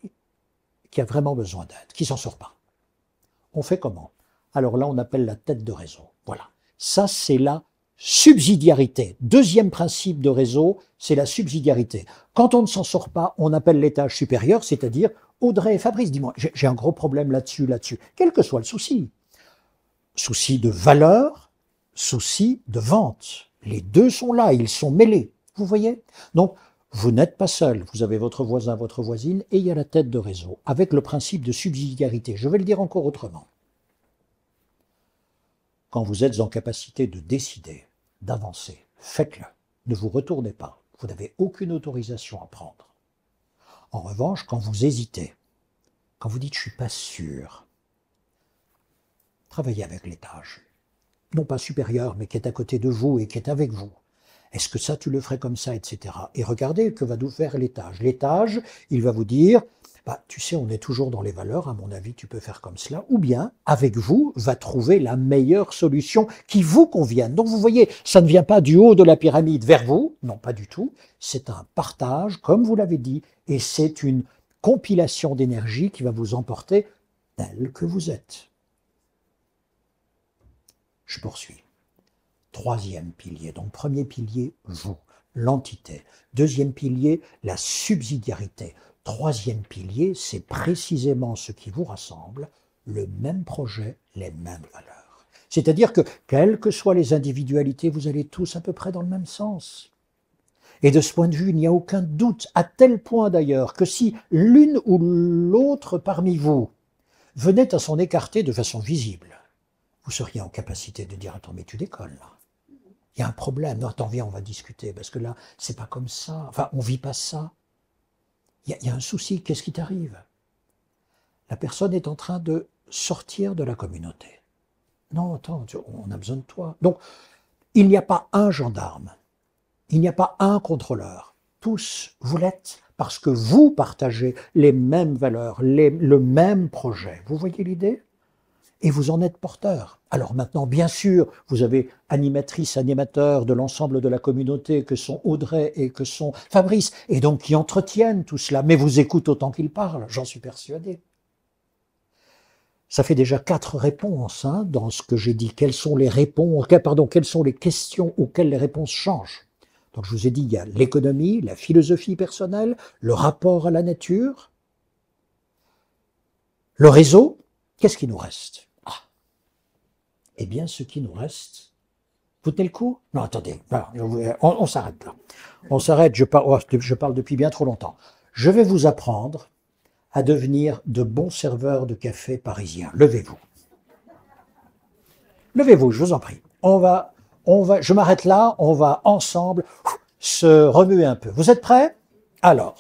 qui a vraiment besoin d'aide, qui ne s'en sort pas. On fait comment? Alors là, on appelle la tête de réseau. Voilà. Ça, c'est la subsidiarité. Deuxième principe de réseau, c'est la subsidiarité. Quand on ne s'en sort pas, on appelle l'étage supérieur, c'est-à-dire Audrey et Fabrice, dis-moi, j'ai un gros problème là-dessus. Quel que soit le souci. Souci de valeur, souci de vente. Les deux sont là, ils sont mêlés. Vous voyez? Donc, vous n'êtes pas seul, vous avez votre voisin, votre voisine, et il y a la tête de réseau, avec le principe de subsidiarité. Je vais le dire encore autrement. Quand vous êtes en capacité de décider, d'avancer, faites-le. Ne vous retournez pas. Vous n'avez aucune autorisation à prendre. En revanche, quand vous hésitez, quand vous dites « je ne suis pas sûr », travaillez avec l'étage. Non pas supérieur, mais qui est à côté de vous et qui est avec vous. Est-ce que ça, tu le ferais comme ça, etc. Et regardez que va nous faire l'étage. L'étage, il va vous dire, bah, tu sais, on est toujours dans les valeurs, à mon avis, tu peux faire comme cela. Ou bien, avec vous, va trouver la meilleure solution qui vous convienne. Donc, vous voyez, ça ne vient pas du haut de la pyramide vers vous. Non, pas du tout. C'est un partage, comme vous l'avez dit, et c'est une compilation d'énergie qui va vous emporter tel que vous êtes. Je poursuis. Troisième pilier. Donc, premier pilier, vous, l'entité. Deuxième pilier, la subsidiarité. Troisième pilier, c'est précisément ce qui vous rassemble, le même projet, les mêmes valeurs. C'est-à-dire que, quelles que soient les individualités, vous allez tous à peu près dans le même sens. Et de ce point de vue, il n'y a aucun doute, à tel point d'ailleurs, que si l'une ou l'autre parmi vous venait à s'en écarter de façon visible, vous seriez en capacité de dire « Attends, mais tu décolles là. Il y a un problème. Non, attends, viens, on va discuter, parce que là, c'est pas comme ça. Enfin, on vit pas ça. Il y a un souci. Qu'est-ce qui t'arrive ?» La personne est en train de sortir de la communauté. Non, attends, on a besoin de toi. Donc, il n'y a pas un gendarme. Il n'y a pas un contrôleur. Tous, vous l'êtes parce que vous partagez les mêmes valeurs, le même projet. Vous voyez l'idée ? Et vous en êtes porteur. Alors maintenant, bien sûr, vous avez animatrices, animateurs de l'ensemble de la communauté que sont Audrey et que sont Fabrice, et donc qui entretiennent tout cela, mais vous écoutez autant qu'ils parlent, j'en suis persuadé. Ça fait déjà 4 réponses dans ce que j'ai dit. Quelles sont les réponses, quelles sont les questions auxquelles les réponses changent. Donc je vous ai dit, il y a l'économie, la philosophie personnelle, le rapport à la nature, le réseau. Qu'est-ce qui nous reste ? Eh bien, ce qui nous reste, vous tenez le coup ? Non, attendez, on s'arrête là. On s'arrête, je parle depuis bien trop longtemps. Je vais vous apprendre à devenir de bons serveurs de café parisiens. Levez-vous. Levez-vous, je vous en prie. Je m'arrête là, on va ensemble se remuer un peu. Vous êtes prêts ? Alors,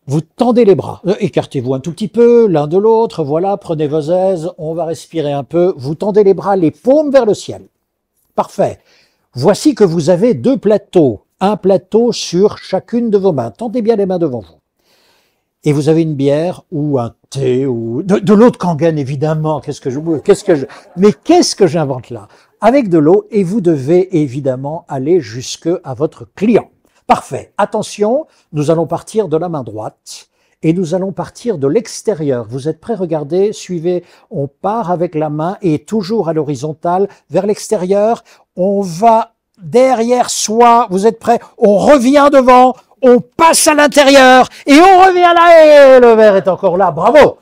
vous tendez les bras, écartez-vous un tout petit peu l'un de l'autre, voilà, prenez vos aises, on va respirer un peu, vous tendez les bras, les paumes vers le ciel. Parfait. Voici que vous avez 2 plateaux, un plateau sur chacune de vos mains. Tendez bien les mains devant vous. Et vous avez une bière ou un thé ou de l'eau de Kangen, évidemment. Mais qu'est-ce que j'invente là? Avec de l'eau, et vous devez évidemment aller jusque à votre client. Parfait. Attention, nous allons partir de la main droite et nous allons partir de l'extérieur. Vous êtes prêts? Regardez, suivez. On part avec la main et toujours à l'horizontale vers l'extérieur. On va derrière soi. Vous êtes prêts? On revient devant. On passe à l'intérieur et on revient là. Et le verre est encore là. Bravo!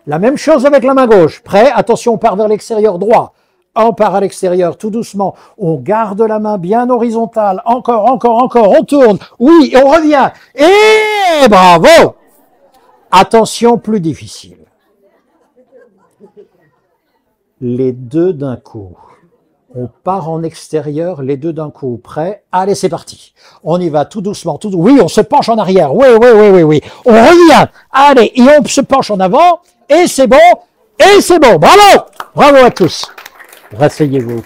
La même chose avec la main gauche. Prêt? Attention, on part vers l'extérieur droit. On part à l'extérieur tout doucement. On garde la main bien horizontale. Encore. On tourne. Oui, et on revient. Et bravo! Attention, plus difficile. Les deux d'un coup. On part en extérieur, les deux d'un coup. Prêt? Allez, c'est parti. On y va tout doucement. Oui, on se penche en arrière. Oui. On revient. Allez, et on se penche en avant. Et c'est bon. Bravo! Bravo à tous. Rasseyez-vous.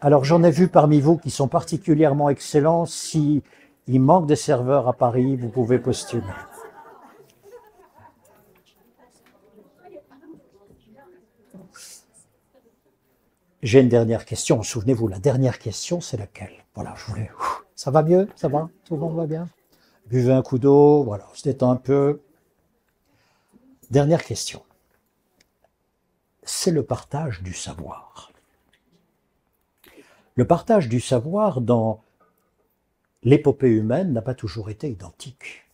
Alors, j'en ai vu parmi vous qui sont particulièrement excellents. Si il manque des serveurs à Paris, vous pouvez postuler. J'ai une dernière question. Souvenez-vous, la dernière question, c'est laquelle? Voilà, je voulais... Ça va mieux? Ça va? Tout le monde va bien? Buvez un coup d'eau, voilà, on se détend un peu. Dernière question. C'est le partage du savoir. Le partage du savoir dans l'épopée humaine n'a pas toujours été identique.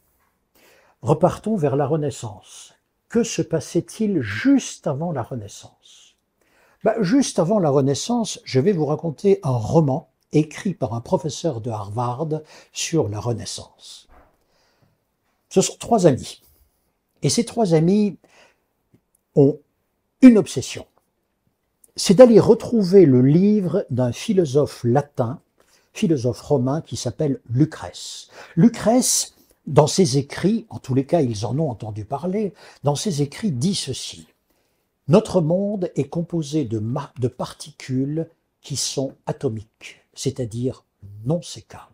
Repartons vers la Renaissance. Que se passait-il juste avant la Renaissance? Juste avant la Renaissance, je vais vous raconter un roman écrit par un professeur de Harvard sur la Renaissance. Ce sont 3 amis. Et ces 3 amis ont une obsession. c'est d'aller retrouver le livre d'un philosophe latin, philosophe romain qui s'appelle Lucrèce. Lucrèce, dans ses écrits, en tous les cas ils en ont entendu parler, dans ses écrits dit ceci: notre monde est composé de particules qui sont atomiques, c'est-à-dire non sécables.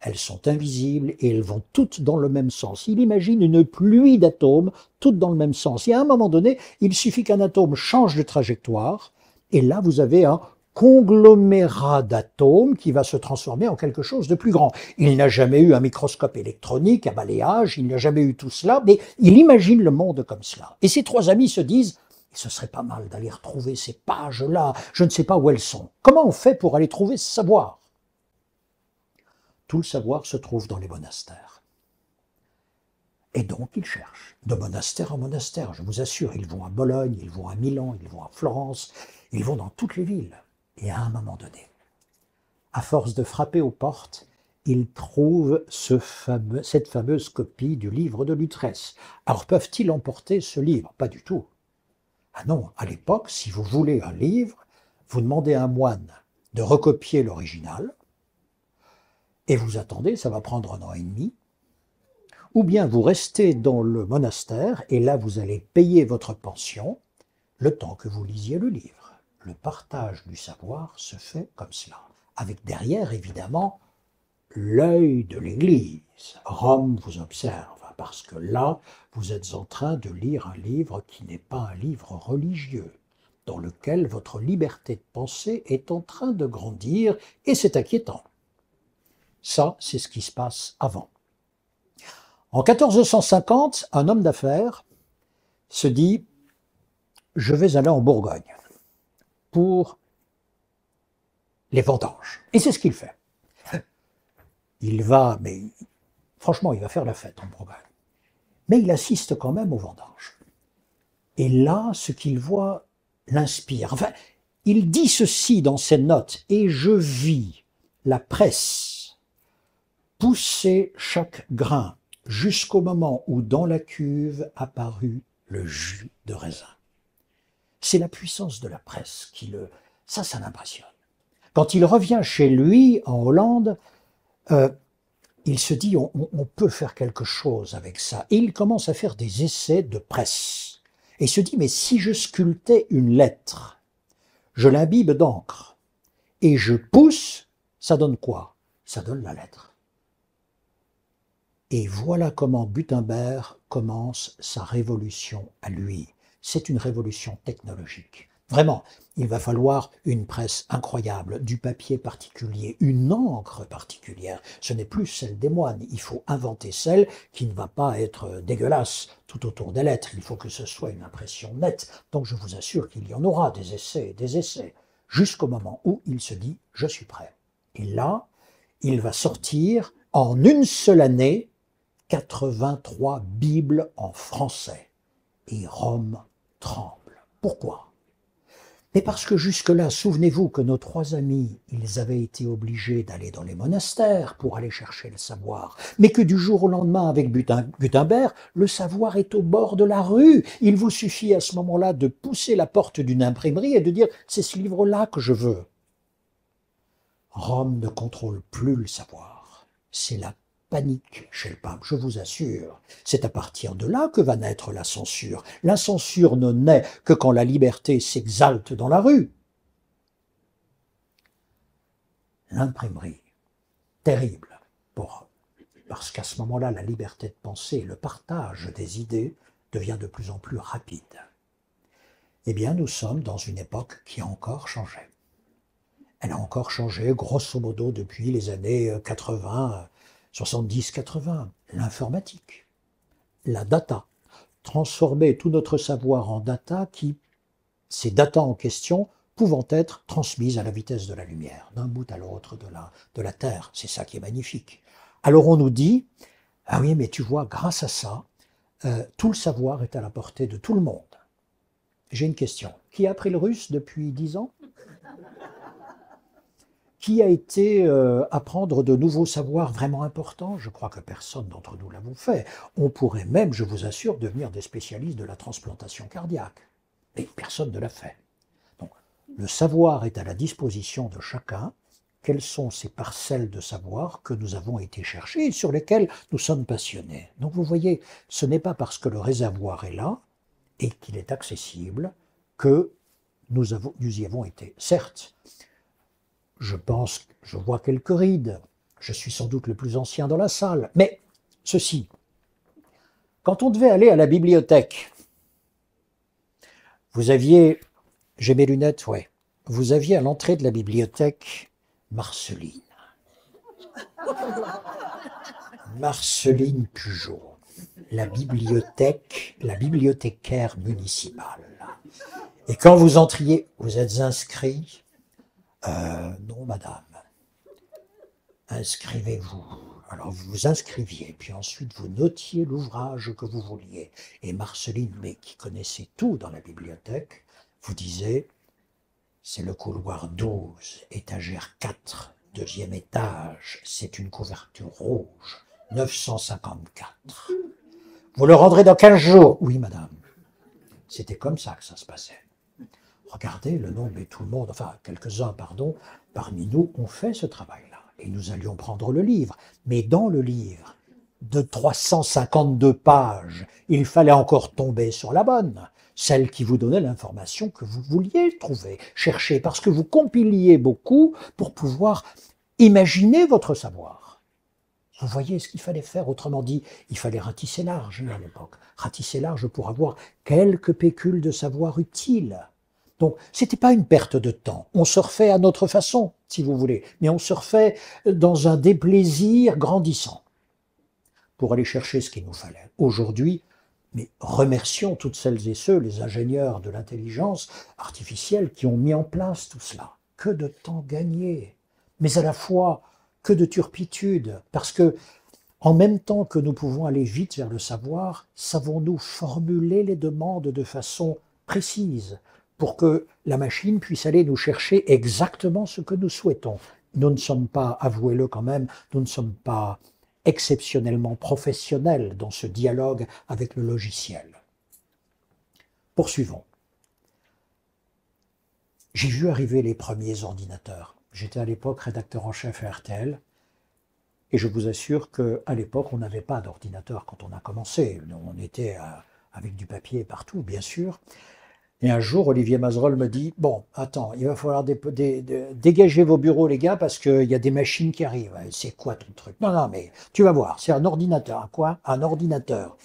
Elles sont invisibles et elles vont toutes dans le même sens. Il imagine une pluie d'atomes, toutes dans le même sens. Et à un moment donné, il suffit qu'un atome change de trajectoire, et là vous avez un conglomérat d'atomes qui va se transformer en quelque chose de plus grand. Il n'a jamais eu un microscope électronique, un balayage, il n'a jamais eu tout cela, mais il imagine le monde comme cela. Et ces trois amis se disent: ce serait pas mal d'aller retrouver ces pages-là, je ne sais pas où elles sont. Comment on fait pour aller trouver ce savoir? Tout le savoir se trouve dans les monastères. Et donc ils cherchent, de monastère en monastère, je vous assure, ils vont à Bologne, ils vont à Milan, ils vont à Florence, ils vont dans toutes les villes. Et à un moment donné, à force de frapper aux portes, ils trouvent cette fameuse copie du livre de Lucrèce. Alors peuvent-ils emporter ce livre? Pas du tout. Ah non, à l'époque, si vous voulez un livre, vous demandez à un moine de recopier l'original, et vous attendez, ça va prendre 1 an et demi, ou bien vous restez dans le monastère, et là vous allez payer votre pension le temps que vous lisiez le livre. Le partage du savoir se fait comme cela, avec derrière évidemment l'œil de l'Église. Rome vous observe, parce que là, vous êtes en train de lire un livre qui n'est pas un livre religieux, dans lequel votre liberté de pensée est en train de grandir, et c'est inquiétant. Ça, c'est ce qui se passe avant. En 1450, un homme d'affaires se dit: je vais aller en Bourgogne pour les vendanges. Et c'est ce qu'il fait. Il va, mais franchement, il va faire la fête en Bourgogne. Mais il assiste quand même aux vendanges. Et là, ce qu'il voit l'inspire. Enfin, il dit ceci dans ses notes: et je vis la presse pousser chaque grain jusqu'au moment où dans la cuve apparut le jus de raisin. C'est la puissance de la presse qui le... Ça l'impressionne. Quand il revient chez lui, en Hollande, il se dit on peut faire quelque chose avec ça. Et il commence à faire des essais de presse. Et il se dit: mais si je sculptais une lettre, je l'imbibe d'encre, et je pousse, ça donne quoi? Ça donne la lettre. Et voilà comment Gutenberg commence sa révolution à lui. C'est une révolution technologique. Vraiment, il va falloir une presse incroyable, du papier particulier, une encre particulière. Ce n'est plus celle des moines. Il faut inventer celle qui ne va pas être dégueulasse tout autour des lettres. Il faut que ce soit une impression nette. Donc je vous assure qu'il y en aura des essais, jusqu'au moment où il se dit: je suis prêt. Et là, il va sortir en une seule année 83 Bibles en français. Et Rome tremble. Pourquoi? Mais parce que jusque-là, souvenez-vous que nos trois amis, ils avaient été obligés d'aller dans les monastères pour aller chercher le savoir, mais que du jour au lendemain, avec Gutenberg, le savoir est au bord de la rue. Il vous suffit à ce moment-là de pousser la porte d'une imprimerie et de dire: c'est ce livre-là que je veux. Rome ne contrôle plus le savoir. C'est la panique chez le pape, je vous assure. C'est à partir de là que va naître la censure. La censure ne naît que quand la liberté s'exalte dans la rue. L'imprimerie, terrible pour eux, parce qu'à ce moment-là, la liberté de penser, le partage des idées devient de plus en plus rapide. Eh bien, nous sommes dans une époque qui a encore changé. Elle a encore changé, grosso modo, depuis les années 80, 70-80, l'informatique, la data, transformer tout notre savoir en data ces data en question pouvant être transmises à la vitesse de la lumière, d'un bout à l'autre de la Terre. C'est ça qui est magnifique. Alors on nous dit: ah oui, mais tu vois, grâce à ça, tout le savoir est à la portée de tout le monde. J'ai une question. Qui a appris le russe depuis 10 ans ? Qui a été apprendre de nouveaux savoirs vraiment importants? Je crois que personne d'entre nous l'avons fait. On pourrait même, je vous assure, devenir des spécialistes de la transplantation cardiaque. Mais personne ne l'a fait. Donc, Le savoir est à la disposition de chacun. Quelles sont ces parcelles de savoir que nous avons été chercher et sur lesquelles nous sommes passionnés. Donc vous voyez, ce n'est pas parce que le réservoir est là et qu'il est accessible que nous y avons été. Certes, je vois quelques rides, je suis sans doute le plus ancien dans la salle, mais ceci, quand on devait aller à la bibliothèque, vous aviez, j'ai mes lunettes, ouais, vous aviez à l'entrée de la bibliothèque Marceline. Marceline Pugeot, la bibliothécaire municipale. Et quand vous entriez, vous êtes inscrit? Non, madame. Inscrivez-vous. Alors vous vous inscriviez, puis ensuite vous notiez l'ouvrage que vous vouliez. Et Marceline, mais qui connaissait tout dans la bibliothèque, vous disait: c'est le couloir 12, étagère 4, deuxième étage, c'est une couverture rouge, 954. Vous le rendrez dans 15 jours? Oui, madame. C'était comme ça que ça se passait. Regardez le nombre, et tout le monde, enfin quelques-uns, pardon, parmi nous ont fait ce travail-là. Et nous allions prendre le livre. Mais dans le livre de 352 pages, il fallait encore tomber sur la bonne, celle qui vous donnait l'information que vous vouliez trouver, chercher, parce que vous compiliez beaucoup pour pouvoir imaginer votre savoir. Vous voyez ce qu'il fallait faire, autrement dit, il fallait ratisser large à l'époque, ratisser large pour avoir quelques pécules de savoir utiles. Donc, ce n'était pas une perte de temps. On surfait à notre façon, si vous voulez, mais on surfait dans un déplaisir grandissant pour aller chercher ce qu'il nous fallait. Aujourd'hui, mais remercions toutes celles et ceux, les ingénieurs de l'intelligence artificielle qui ont mis en place tout cela. Que de temps gagné, mais à la fois que de turpitude, parce que en même temps que nous pouvons aller vite vers le savoir, savons-nous formuler les demandes de façon précise, pour que la machine puisse aller nous chercher exactement ce que nous souhaitons. Nous ne sommes pas, avouez-le quand même, nous ne sommes pas exceptionnellement professionnels dans ce dialogue avec le logiciel. Poursuivons. J'ai vu arriver les premiers ordinateurs. J'étais à l'époque rédacteur en chef à RTL, et je vous assure qu'à l'époque, on n'avait pas d'ordinateur quand on a commencé. On était avec du papier partout, bien sûr. Et un jour, Olivier Mazerolle me dit: bon, attends, il va falloir dégager vos bureaux, les gars, parce qu'il y a des machines qui arrivent. C'est quoi ton truc? Non, non, mais tu vas voir, c'est un ordinateur. Quoi? Un ordinateur.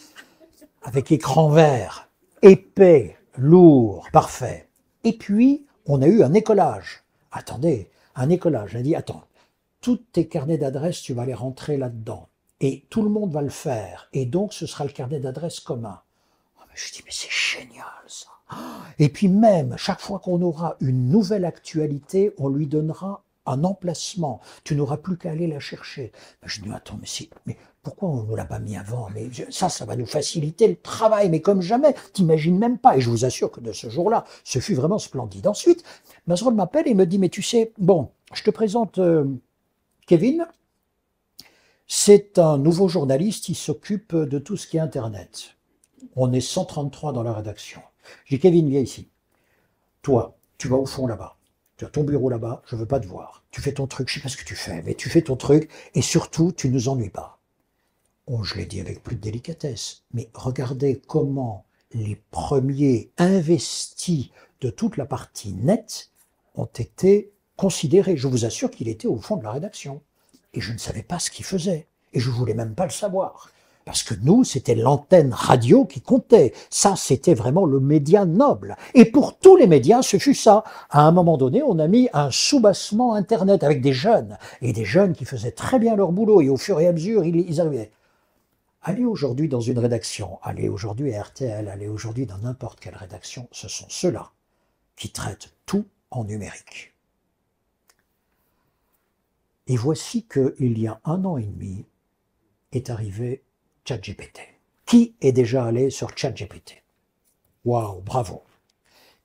Avec écran vert, épais, lourd, parfait. Et puis, on a eu un écolage. Attendez, un écolage. On a dit: attends, tous tes carnets d'adresses, tu vas les rentrer là-dedans. Et tout le monde va le faire. Et donc, ce sera le carnet d'adresses commun. Je dis: mais c'est génial, ça. Et puis même, chaque fois qu'on aura une nouvelle actualité, on lui donnera un emplacement. Tu n'auras plus qu'à aller la chercher. Je dis: attends, mais pourquoi on ne nous l'a pas mis avant? Mais ça va nous faciliter le travail, mais comme jamais, t'imagines même pas. Et je vous assure que de ce jour-là, ce fut vraiment splendide. Ensuite, Mazerolle m'appelle et me dit: mais tu sais, bon, je te présente Kevin. C'est un nouveau journaliste, il s'occupe de tout ce qui est Internet. On est 133 dans la rédaction. Je dis: Kevin, viens ici. Toi, tu vas au fond là-bas. Tu as ton bureau là-bas, je ne veux pas te voir. Tu fais ton truc, je ne sais pas ce que tu fais, mais tu fais ton truc et surtout, tu ne nous ennuies pas. Oh, je l'ai dit avec plus de délicatesse, mais regardez comment les premiers investis de toute la partie nette ont été considérés. Je vous assure qu'il était au fond de la rédaction. Et je ne savais pas ce qu'il faisait. Et je ne voulais même pas le savoir. Parce que nous, c'était l'antenne radio qui comptait. Ça, c'était vraiment le média noble. Et pour tous les médias, ce fut ça. À un moment donné, on a mis un soubassement Internet avec des jeunes. Et des jeunes qui faisaient très bien leur boulot. Et au fur et à mesure, ils arrivaient. Allez aujourd'hui dans une rédaction, allez aujourd'hui à RTL, allez aujourd'hui dans n'importe quelle rédaction, ce sont ceux-là qui traitent tout en numérique. Et voici qu'il y a 1 an et demi est arrivé ChatGPT. Qui est déjà allé sur ChatGPT? Waouh, bravo.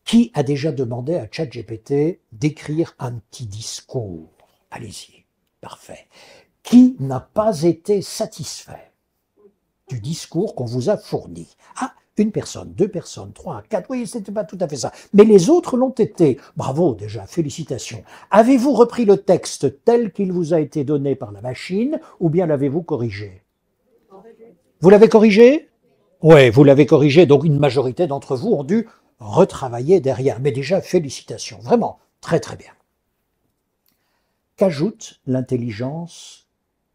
Qui a déjà demandé à ChatGPT d'écrire un petit discours? Allez-y, parfait. Qui n'a pas été satisfait du discours qu'on vous a fourni? Ah, Une personne, deux personnes, trois, quatre, oui, c'était pas tout à fait ça. Mais les autres l'ont été. Bravo déjà, félicitations. Avez-vous repris le texte tel qu'il vous a été donné par la machine ou bien l'avez-vous corrigé? Vous l'avez corrigé? Oui, vous l'avez corrigé, donc une majorité d'entre vous ont dû retravailler derrière. Mais déjà, félicitations, vraiment, très très bien. Qu'ajoute l'intelligence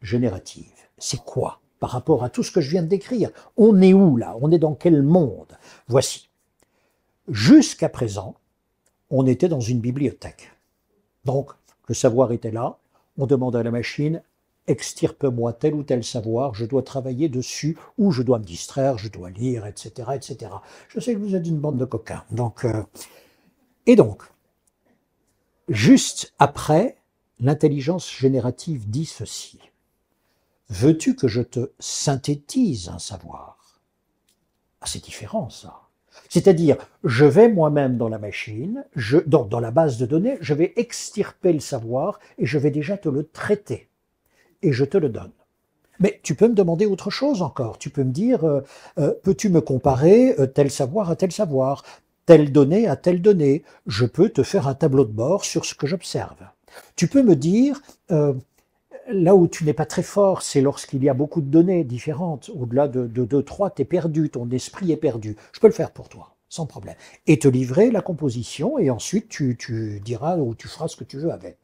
générative? C'est quoi par rapport à tout ce que je viens de décrire? On est où là? On est dans quel monde? Voici. Jusqu'à présent, on était dans une bibliothèque. Donc, le savoir était là. On demandait à la machine, extirpe-moi tel ou tel savoir, je dois travailler dessus, ou je dois me distraire, je dois lire, etc., etc. Je sais que vous êtes une bande de coquins. Et donc, juste après, l'intelligence générative dit ceci. Veux-tu que je te synthétise un savoir? Ah, c'est différent, ça. C'est-à-dire, je vais moi-même dans la machine, dans la base de données, je vais extirper le savoir et je vais déjà te le traiter. Et je te le donne. Mais tu peux me demander autre chose encore. Tu peux me dire, peux-tu me comparer tel savoir à tel savoir, telle donnée à telle donnée? Je peux te faire un tableau de bord sur ce que j'observe. Tu peux me dire, là où tu n'es pas très fort, c'est lorsqu'il y a beaucoup de données différentes. Au-delà de 2, 3, tu es perdu, ton esprit est perdu. Je peux le faire pour toi, sans problème. Et te livrer la composition, et ensuite tu diras ou tu feras ce que tu veux avec.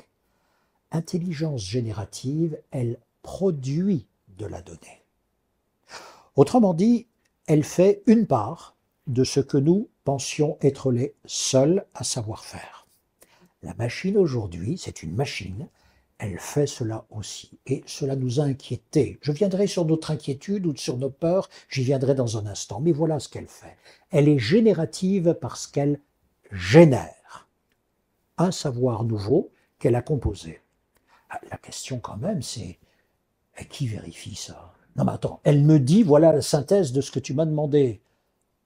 Intelligence générative, elle produit de la donnée. Autrement dit, elle fait une part de ce que nous pensions être les seuls à savoir faire. La machine aujourd'hui, c'est une machine, elle fait cela aussi. Et cela nous a inquiétés. Je viendrai sur notre inquiétude ou sur nos peurs, j'y viendrai dans un instant. Mais voilà ce qu'elle fait. Elle est générative parce qu'elle génère un savoir nouveau qu'elle a composé. La question quand même, c'est qui vérifie ça? Non mais attends, elle me dit, voilà la synthèse de ce que tu m'as demandé.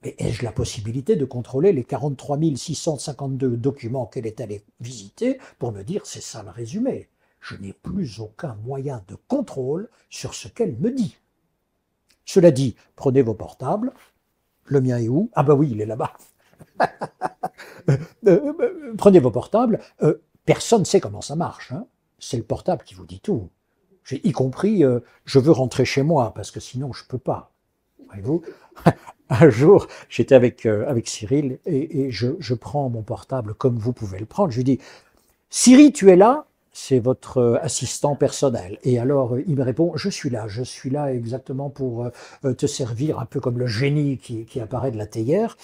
Mais ai-je la possibilité de contrôler les 43 652 documents qu'elle est allée visiter pour me dire c'est ça le résumé? Je n'ai plus aucun moyen de contrôle sur ce qu'elle me dit. Cela dit, prenez vos portables. Le mien est où? Ah bah oui, il est là-bas. Prenez vos portables. Personne ne sait comment ça marche, hein. C'est le portable qui vous dit tout. Y compris, je veux rentrer chez moi, parce que sinon je ne peux pas. Voyez-vous? Un jour, j'étais avec Cyril, et je prends mon portable comme vous pouvez le prendre. Je lui dis, Siri, tu es là? C'est votre assistant personnel. Et alors, il me répond, je suis là exactement pour te servir, un peu comme le génie qui apparaît de la théière.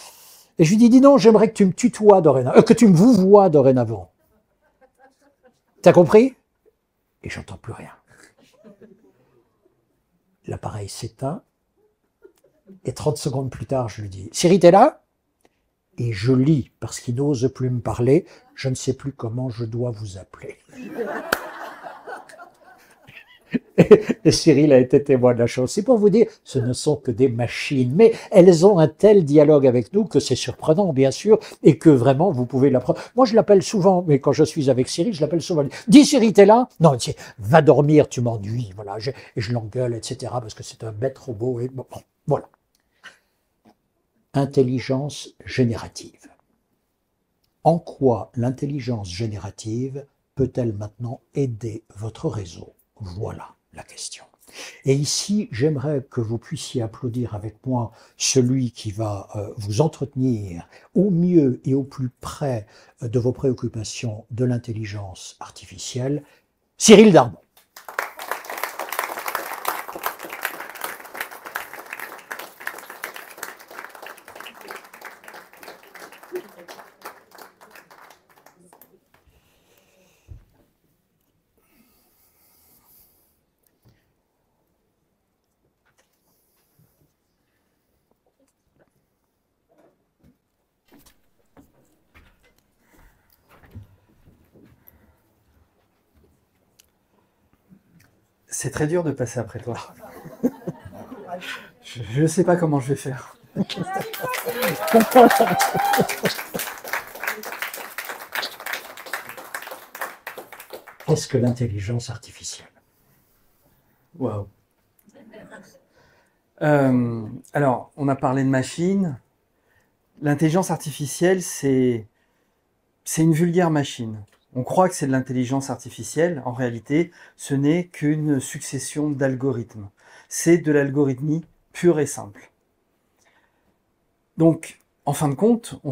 Et je lui dis non, j'aimerais que tu me tutoies dorénavant, que tu me vouvoies dorénavant. T'as compris? Et j'entends plus rien. L'appareil s'éteint, et 30 secondes plus tard, je lui dis « Siri, t'es là ?» Et je lis, parce qu'il n'ose plus me parler, « Je ne sais plus comment je dois vous appeler. » Et Cyril a été témoin de la chose. C'est pour vous dire, ce ne sont que des machines, mais elles ont un tel dialogue avec nous que c'est surprenant, bien sûr, et que vraiment, vous pouvez l'apprendre. Moi, je l'appelle souvent, mais quand je suis avec Cyril, je l'appelle souvent. Dis Cyril, t'es là? Non, va dormir, tu m'ennuies. Voilà, et je l'engueule, etc., parce que c'est un bête robot. Et bon, voilà. Intelligence générative. En quoi l'intelligence générative peut-elle maintenant aider votre réseau? Voilà la question. Et ici, j'aimerais que vous puissiez applaudir avec moi celui qui va vous entretenir au mieux et au plus près de vos préoccupations de l'intelligence artificielle, Cyril Darbon. C'est très dur de passer après toi. Je ne sais pas comment je vais faire. Qu'est-ce que l'intelligence artificielle? Waouh. Alors, on a parlé de machine. L'intelligence artificielle, c'est une vulgaire machine. On croit que c'est de l'intelligence artificielle. En réalité, ce n'est qu'une succession d'algorithmes. C'est de l'algorithmie pure et simple. Donc, en fin de compte, on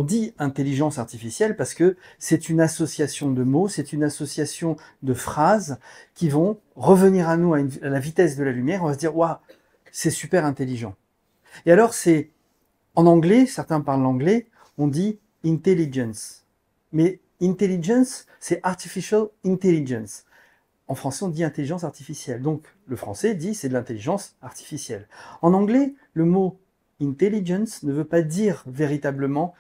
dit intelligence artificielle parce que c'est une association de mots, c'est une association de phrases qui vont revenir à nous à la vitesse de la lumière. On va se dire, waouh, c'est super intelligent. Et alors, en anglais, certains parlent l'anglais, on dit intelligence. Mais intelligence, c'est artificial intelligence. En français, on dit intelligence artificielle. Donc, le français dit c'est de l'intelligence artificielle. En anglais, le mot intelligence ne veut pas dire véritablement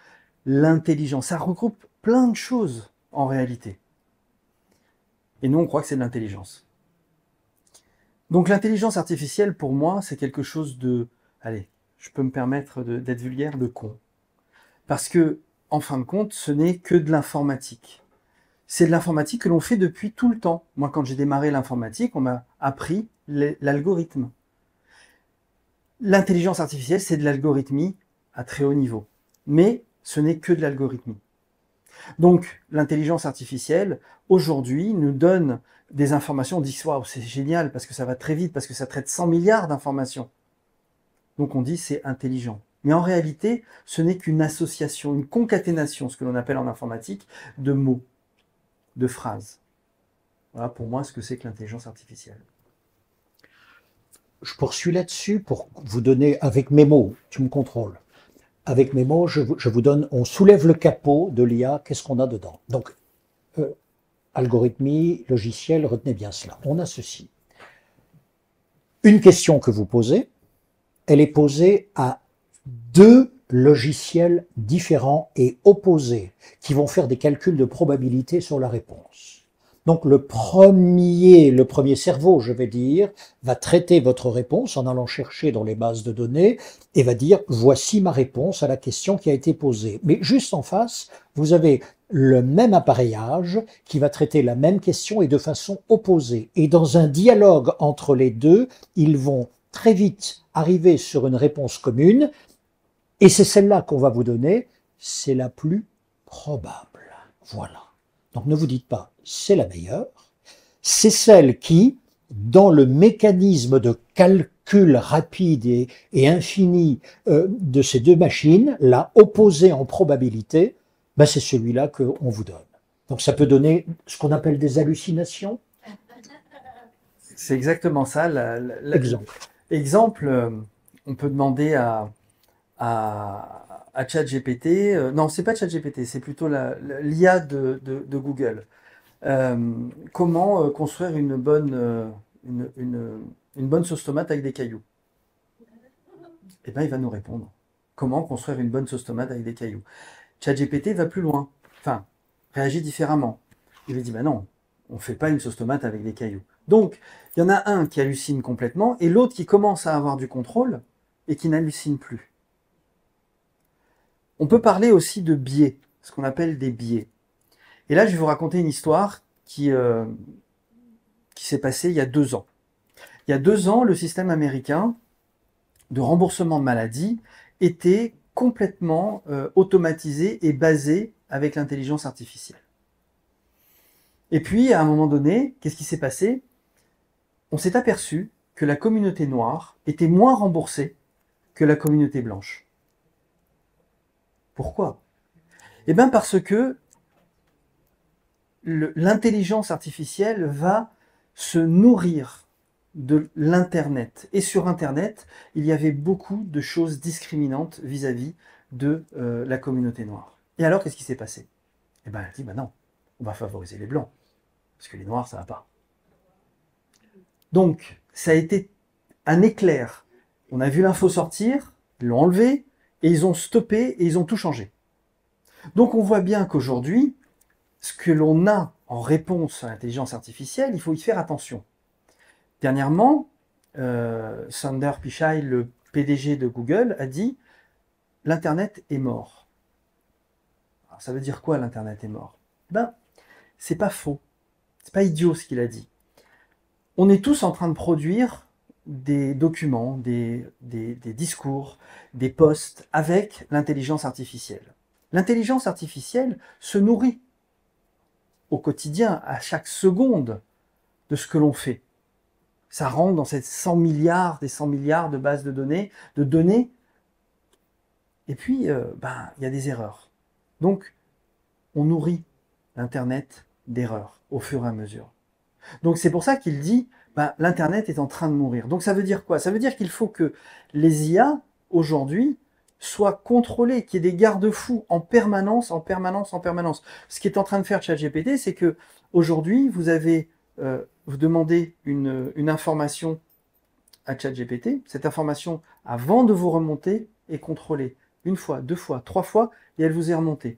l'intelligence. Ça regroupe plein de choses en réalité. Et nous, on croit que c'est de l'intelligence. Donc, l'intelligence artificielle, pour moi, c'est quelque chose de... Allez, je peux me permettre d'être vulgaire, de con. Parce que, en fin de compte, ce n'est que de l'informatique. C'est de l'informatique que l'on fait depuis tout le temps. Moi, quand j'ai démarré l'informatique, on m'a appris l'algorithme. L'intelligence artificielle, c'est de l'algorithmie à très haut niveau. Mais ce n'est que de l'algorithmie. Donc, l'intelligence artificielle, aujourd'hui, nous donne des informations. On dit, waouh, c'est génial, parce que ça va très vite, parce que ça traite 100 milliards d'informations. Donc, on dit, c'est intelligent. Mais en réalité, ce n'est qu'une association, une concaténation, ce que l'on appelle en informatique, de mots, de phrases. Voilà pour moi ce que c'est que l'intelligence artificielle. Je poursuis là-dessus pour vous donner, avec mes mots, tu me contrôles. Avec mes mots, je vous donne, on soulève le capot de l'IA, qu'est-ce qu'on a dedans? Donc, algorithmie, logiciel, retenez bien cela. On a ceci. Une question que vous posez, elle est posée à deux logiciels différents et opposés qui vont faire des calculs de probabilité sur la réponse. Donc le premier cerveau, je vais dire, va traiter votre réponse en allant chercher dans les bases de données et va dire voici ma réponse à la question qui a été posée. Mais juste en face, vous avez le même appareillage qui va traiter la même question et de façon opposée. Et dans un dialogue entre les deux, ils vont très vite arriver sur une réponse commune. Et c'est celle-là qu'on va vous donner, c'est la plus probable. Voilà. Donc ne vous dites pas, c'est la meilleure. C'est celle qui, dans le mécanisme de calcul rapide et infini de ces deux machines, l'a opposée en probabilité, ben c'est celui-là qu'on vous donne. Donc ça peut donner ce qu'on appelle des hallucinations. C'est exactement ça. Exemple, on peut demander à ChatGPT, non, c'est pas ChatGPT, c'est plutôt l'IA de Google. Comment construire une bonne sauce tomate avec des cailloux? Eh bien, il va nous répondre. Comment construire une bonne sauce tomate avec des cailloux? ChatGPT va plus loin, enfin, réagit différemment. Il lui dit, bah non, on ne fait pas une sauce tomate avec des cailloux. Donc, il y en a un qui hallucine complètement et l'autre qui commence à avoir du contrôle et qui n'hallucine plus. On peut parler aussi de biais, ce qu'on appelle des biais. Et là, je vais vous raconter une histoire qui s'est passée il y a 2 ans. Il y a 2 ans, le système américain de remboursement de maladie était complètement automatisé et basé avec l'intelligence artificielle. Et puis, à un moment donné, qu'est-ce qui s'est passé? On s'est aperçu que la communauté noire était moins remboursée que la communauté blanche. Pourquoi? Eh bien parce que l'intelligence artificielle va se nourrir de l'Internet. Et sur Internet, il y avait beaucoup de choses discriminantes vis-à-vis de la communauté noire. Et alors, qu'est-ce qui s'est passé? Eh bien, elle dit, bah non, on va favoriser les blancs, parce que les noirs, ça va pas. Donc, ça a été un éclair. On a vu l'info sortir, ils l'ont enlevé, et ils ont stoppé, et ils ont tout changé. Donc, on voit bien qu'aujourd'hui, ce que l'on a en réponse à l'intelligence artificielle, il faut y faire attention. Dernièrement, Sundar Pichai, le PDG de Google, a dit « l'Internet est mort ». Alors, ça veut dire quoi, l'Internet est mort? Ben, c'est pas faux, c'est pas idiot ce qu'il a dit. On est tous en train de produire des documents, des discours, des posts avec l'intelligence artificielle. L'intelligence artificielle se nourrit au quotidien, à chaque seconde, de ce que l'on fait. Ça rentre dans ces 100 milliards, des 100 milliards de bases de données, et puis, il y a des erreurs. Donc, on nourrit l'Internet d'erreurs au fur et à mesure. Donc, c'est pour ça qu'il dit, l'Internet est en train de mourir. Donc, ça veut dire quoi? Ça veut dire qu'il faut que les IA, aujourd'hui, soient contrôlées, qu'il y ait des garde-fous en permanence. Ce qui est en train de faire ChatGPT, c'est que aujourd'hui, vous demandez une information à ChatGPT, cette information, avant de vous remonter, est contrôlée. 1 fois, 2 fois, 3 fois, et elle vous est remontée.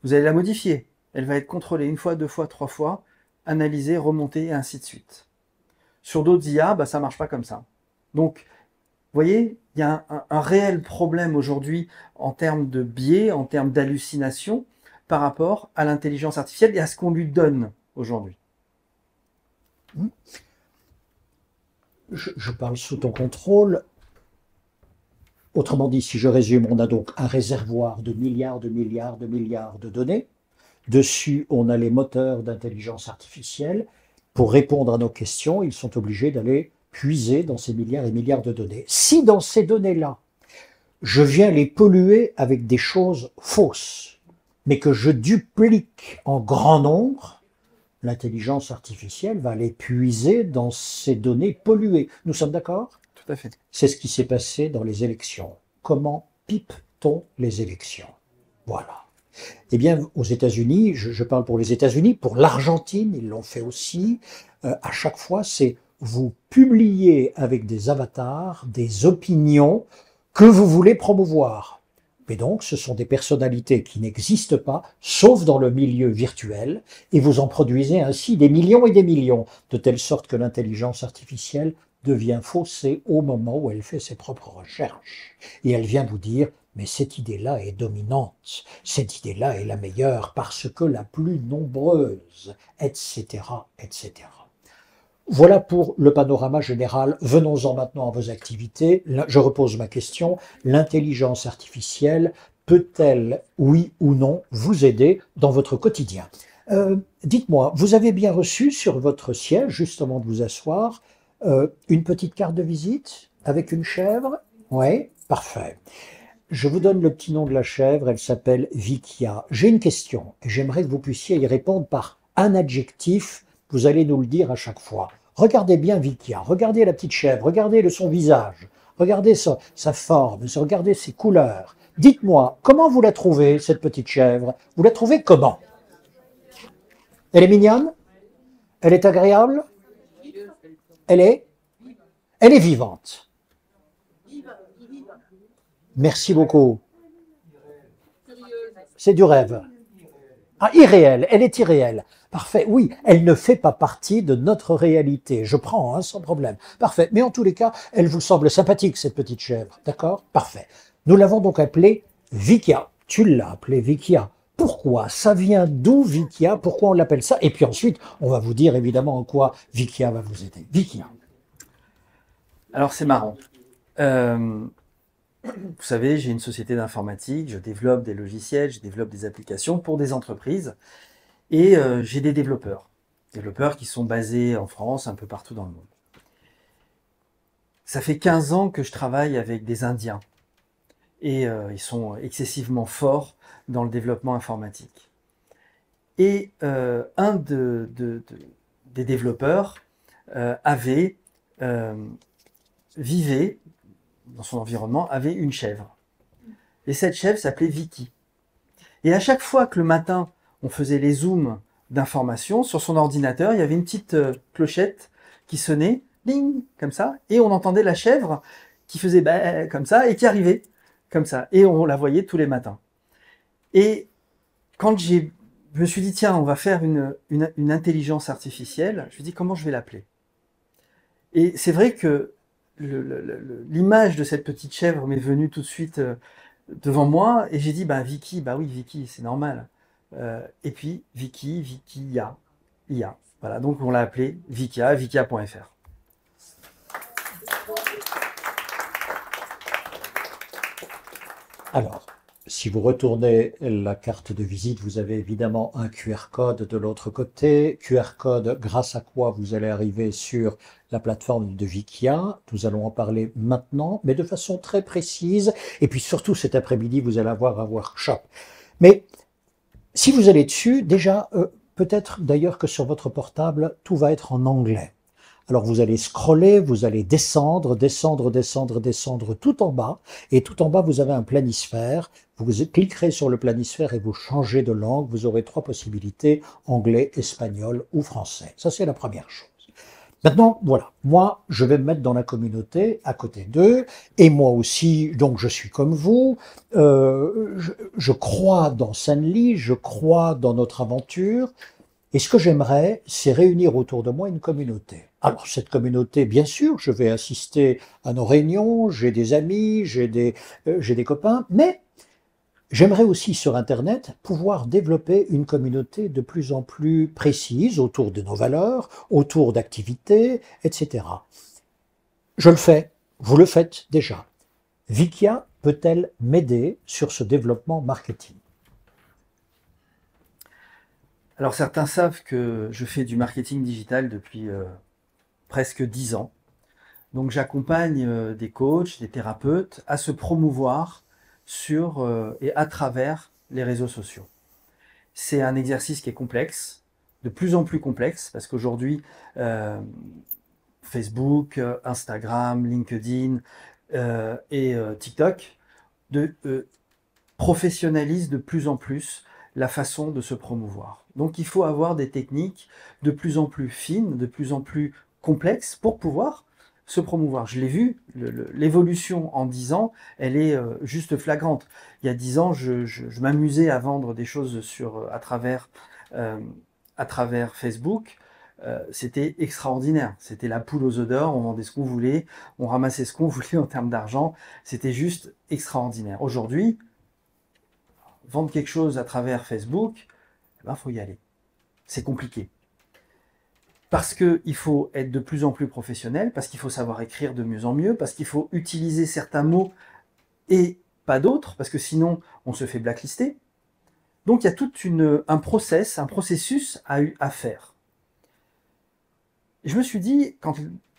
Vous allez la modifier. Elle va être contrôlée 1 fois, 2 fois, 3 fois, analysée, remontée, et ainsi de suite. Sur d'autres IA, ça ne marche pas comme ça. Donc, vous voyez, il y a un réel problème aujourd'hui en termes de biais, en termes d'hallucination, par rapport à l'intelligence artificielle et à ce qu'on lui donne aujourd'hui. Je parle sous ton contrôle. Autrement dit, si je résume, on a donc un réservoir de milliards de données. Dessus, on a les moteurs d'intelligence artificielle. Pour répondre à nos questions, ils sont obligés d'aller puiser dans ces milliards et milliards de données. Si dans ces données-là, je viens les polluer avec des choses fausses, mais que je duplique en grand nombre, l'intelligence artificielle va aller puiser dans ces données polluées. Nous sommes d'accord ? Tout à fait. C'est ce qui s'est passé dans les élections. Comment pipe-t-on les élections? Voilà. Eh bien, aux États-Unis, je parle pour les États-Unis, pour l'Argentine, ils l'ont fait aussi. À chaque fois, c'est vous publiez avec des avatars des opinions que vous voulez promouvoir. Mais donc, ce sont des personnalités qui n'existent pas, sauf dans le milieu virtuel, et vous en produisez ainsi des millions et des millions, de telle sorte que l'intelligence artificielle devient faussée au moment où elle fait ses propres recherches. Et elle vient vous dire, mais cette idée-là est dominante, cette idée-là est la meilleure parce que la plus nombreuse, etc., etc. Voilà pour le panorama général. Venons-en maintenant à vos activités. Là, je repose ma question. L'intelligence artificielle peut-elle, oui ou non, vous aider dans votre quotidien? Dites-moi, vous avez bien reçu sur votre siège, juste avant de vous asseoir, une petite carte de visite avec une chèvre? Oui, parfait. Je vous donne le petit nom de la chèvre, elle s'appelle Vikia. J'ai une question et j'aimerais que vous puissiez y répondre par un adjectif. Vous allez nous le dire à chaque fois. Regardez bien Vikia, regardez la petite chèvre, regardez son visage, regardez sa forme, regardez ses couleurs. Dites-moi, comment vous la trouvez, cette petite chèvre? Vous la trouvez comment? Elle est mignonne? Elle est agréable? Elle est vivante. Merci beaucoup. C'est du rêve. Ah, irréel, elle est irréelle. Parfait, oui, elle ne fait pas partie de notre réalité. Je prends, sans problème. Parfait, mais en tous les cas, elle vous semble sympathique, cette petite chèvre. D'accord? Parfait. Nous l'avons donc appelée Vikia. Tu l'as appelée Vikia. Pourquoi? Ça vient d'où Vikia? Pourquoi on l'appelle ça? Et puis ensuite, on va vous dire évidemment en quoi Vikia va vous aider. Vikia. Alors c'est marrant. Vous savez, j'ai une société d'informatique, je développe des logiciels, je développe des applications pour des entreprises et j'ai des développeurs qui sont basés en France, un peu partout dans le monde. Ça fait 15 ans que je travaille avec des Indiens et ils sont excessivement forts dans le développement informatique. Et un des développeurs vivait dans son environnement, avait une chèvre. Et cette chèvre s'appelait Vicky. Et à chaque fois que le matin, on faisait les zooms d'informations, sur son ordinateur, il y avait une petite clochette qui sonnait, ding, comme ça, et on entendait la chèvre qui faisait bah, comme ça, et qui arrivait comme ça. Et on la voyait tous les matins. Et quand je me suis dit, tiens, on va faire une intelligence artificielle, je me suis dit, comment je vais l'appeler? Et c'est vrai que l'image de cette petite chèvre m'est venue tout de suite devant moi et j'ai dit Vicky, oui Vicky, c'est normal. Et puis Vicky, IA. Voilà, donc on l'a appelé Vikia, vikia.fr. Alors, si vous retournez la carte de visite, vous avez évidemment un QR code de l'autre côté. QR code grâce à quoi vous allez arriver sur la plateforme de Wikia. Nous allons en parler maintenant, mais de façon très précise. Et puis surtout, cet après-midi, vous allez avoir un workshop. Mais si vous allez dessus, déjà, peut-être d'ailleurs que sur votre portable, tout va être en anglais. Alors vous allez scroller, vous allez descendre, descendre, descendre, descendre tout en bas. Et tout en bas, vous avez un planisphère. Vous cliquerez sur le planisphère et vous changez de langue. Vous aurez 3 possibilités, anglais, espagnol ou français. Ça, c'est la première chose. Maintenant, voilà, moi, je vais me mettre dans la communauté à côté d'eux, et moi aussi, donc je suis comme vous, je crois dans Senly, je crois dans notre aventure, et ce que j'aimerais, c'est réunir autour de moi une communauté. Alors, cette communauté, bien sûr, je vais assister à nos réunions, j'ai des amis, j'ai des copains, mais j'aimerais aussi sur Internet pouvoir développer une communauté de plus en plus précise autour de nos valeurs, autour d'activités, etc. Je le fais, vous le faites déjà. Wikia peut-elle m'aider sur ce développement marketing? Alors certains savent que je fais du marketing digital depuis presque 10 ans. Donc j'accompagne des coachs, des thérapeutes à se promouvoir sur et à travers les réseaux sociaux. C'est un exercice qui est complexe, de plus en plus complexe, parce qu'aujourd'hui, Facebook, Instagram, LinkedIn et TikTok professionnalisent de plus en plus la façon de se promouvoir. Donc il faut avoir des techniques de plus en plus fines, de plus en plus complexes pour pouvoir se promouvoir. Je l'ai vu, l'évolution en 10 ans, elle est juste flagrante. Il y a 10 ans, je m'amusais à vendre des choses à travers Facebook. C'était extraordinaire. C'était la poule aux œufs d'or, on vendait ce qu'on voulait, on ramassait ce qu'on voulait en termes d'argent. C'était juste extraordinaire. Aujourd'hui, vendre quelque chose à travers Facebook, faut y aller. C'est compliqué. Parce qu'il faut être de plus en plus professionnel, parce qu'il faut savoir écrire de mieux en mieux, parce qu'il faut utiliser certains mots et pas d'autres, parce que sinon on se fait blacklister. Donc il y a tout un processus à faire. Et je me suis dit, quand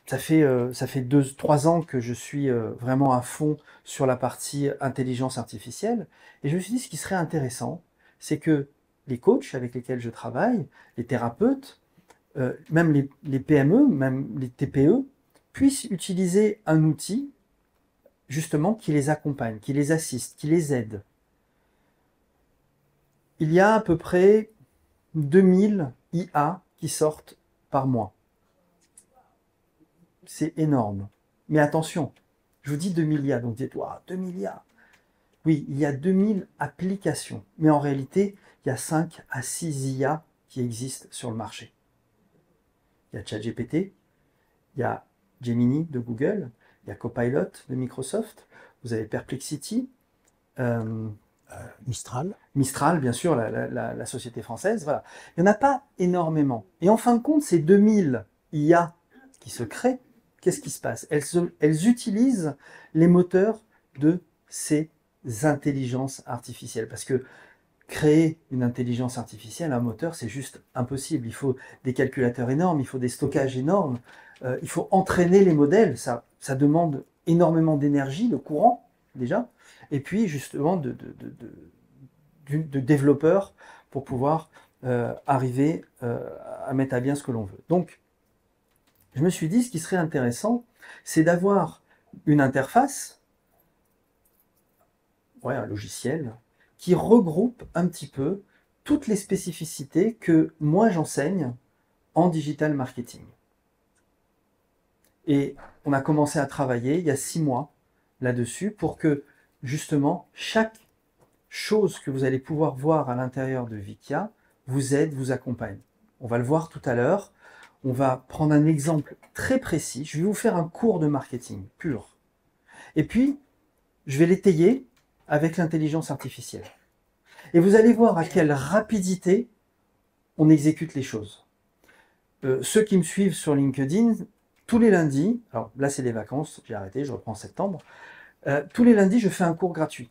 ça fait 2-3 ans que je suis vraiment à fond sur la partie intelligence artificielle, et je me suis dit ce qui serait intéressant, c'est que les coachs avec lesquels je travaille, les thérapeutes, même les PME, même les TPE, puissent utiliser un outil justement qui les accompagne, qui les assiste, qui les aide. Il y a à peu près 2000 IA qui sortent par mois. C'est énorme. Mais attention, je vous dis 2000 IA, donc vous dites, waouh, 2000 IA. Oui, il y a 2000 applications, mais en réalité, il y a 5 à 6 IA qui existent sur le marché. Il y a ChatGPT, il y a Gemini de Google, il y a Copilot de Microsoft, vous avez Perplexity, Mistral, bien sûr, la société française. Voilà. Il n'y en a pas énormément. Et en fin de compte, ces 2000 IA qui se créent, qu'est-ce qui se passe? Elles utilisent les moteurs de ces intelligences artificielles. Parce que créer une intelligence artificielle, un moteur, c'est juste impossible. Il faut des calculateurs énormes, il faut des stockages énormes, il faut entraîner les modèles. Ça demande énormément d'énergie, de courant, déjà, et puis justement de développeurs pour pouvoir arriver à mettre à bien ce que l'on veut. Donc, je me suis dit, ce qui serait intéressant, c'est d'avoir une interface, un logiciel, qui regroupe un petit peu toutes les spécificités que moi j'enseigne en digital marketing. Et on a commencé à travailler il y a 6 mois là-dessus pour que justement chaque chose que vous allez pouvoir voir à l'intérieur de Wikia vous aide, vous accompagne. On va le voir tout à l'heure. On va prendre un exemple très précis. Je vais vous faire un cours de marketing pur. Et puis, je vais l'étayer avec l'intelligence artificielle. Et vous allez voir à quelle rapidité on exécute les choses. Ceux qui me suivent sur LinkedIn tous les lundis, alors là c'est les vacances, j'ai arrêté, je reprends en septembre, tous les lundis je fais un cours gratuit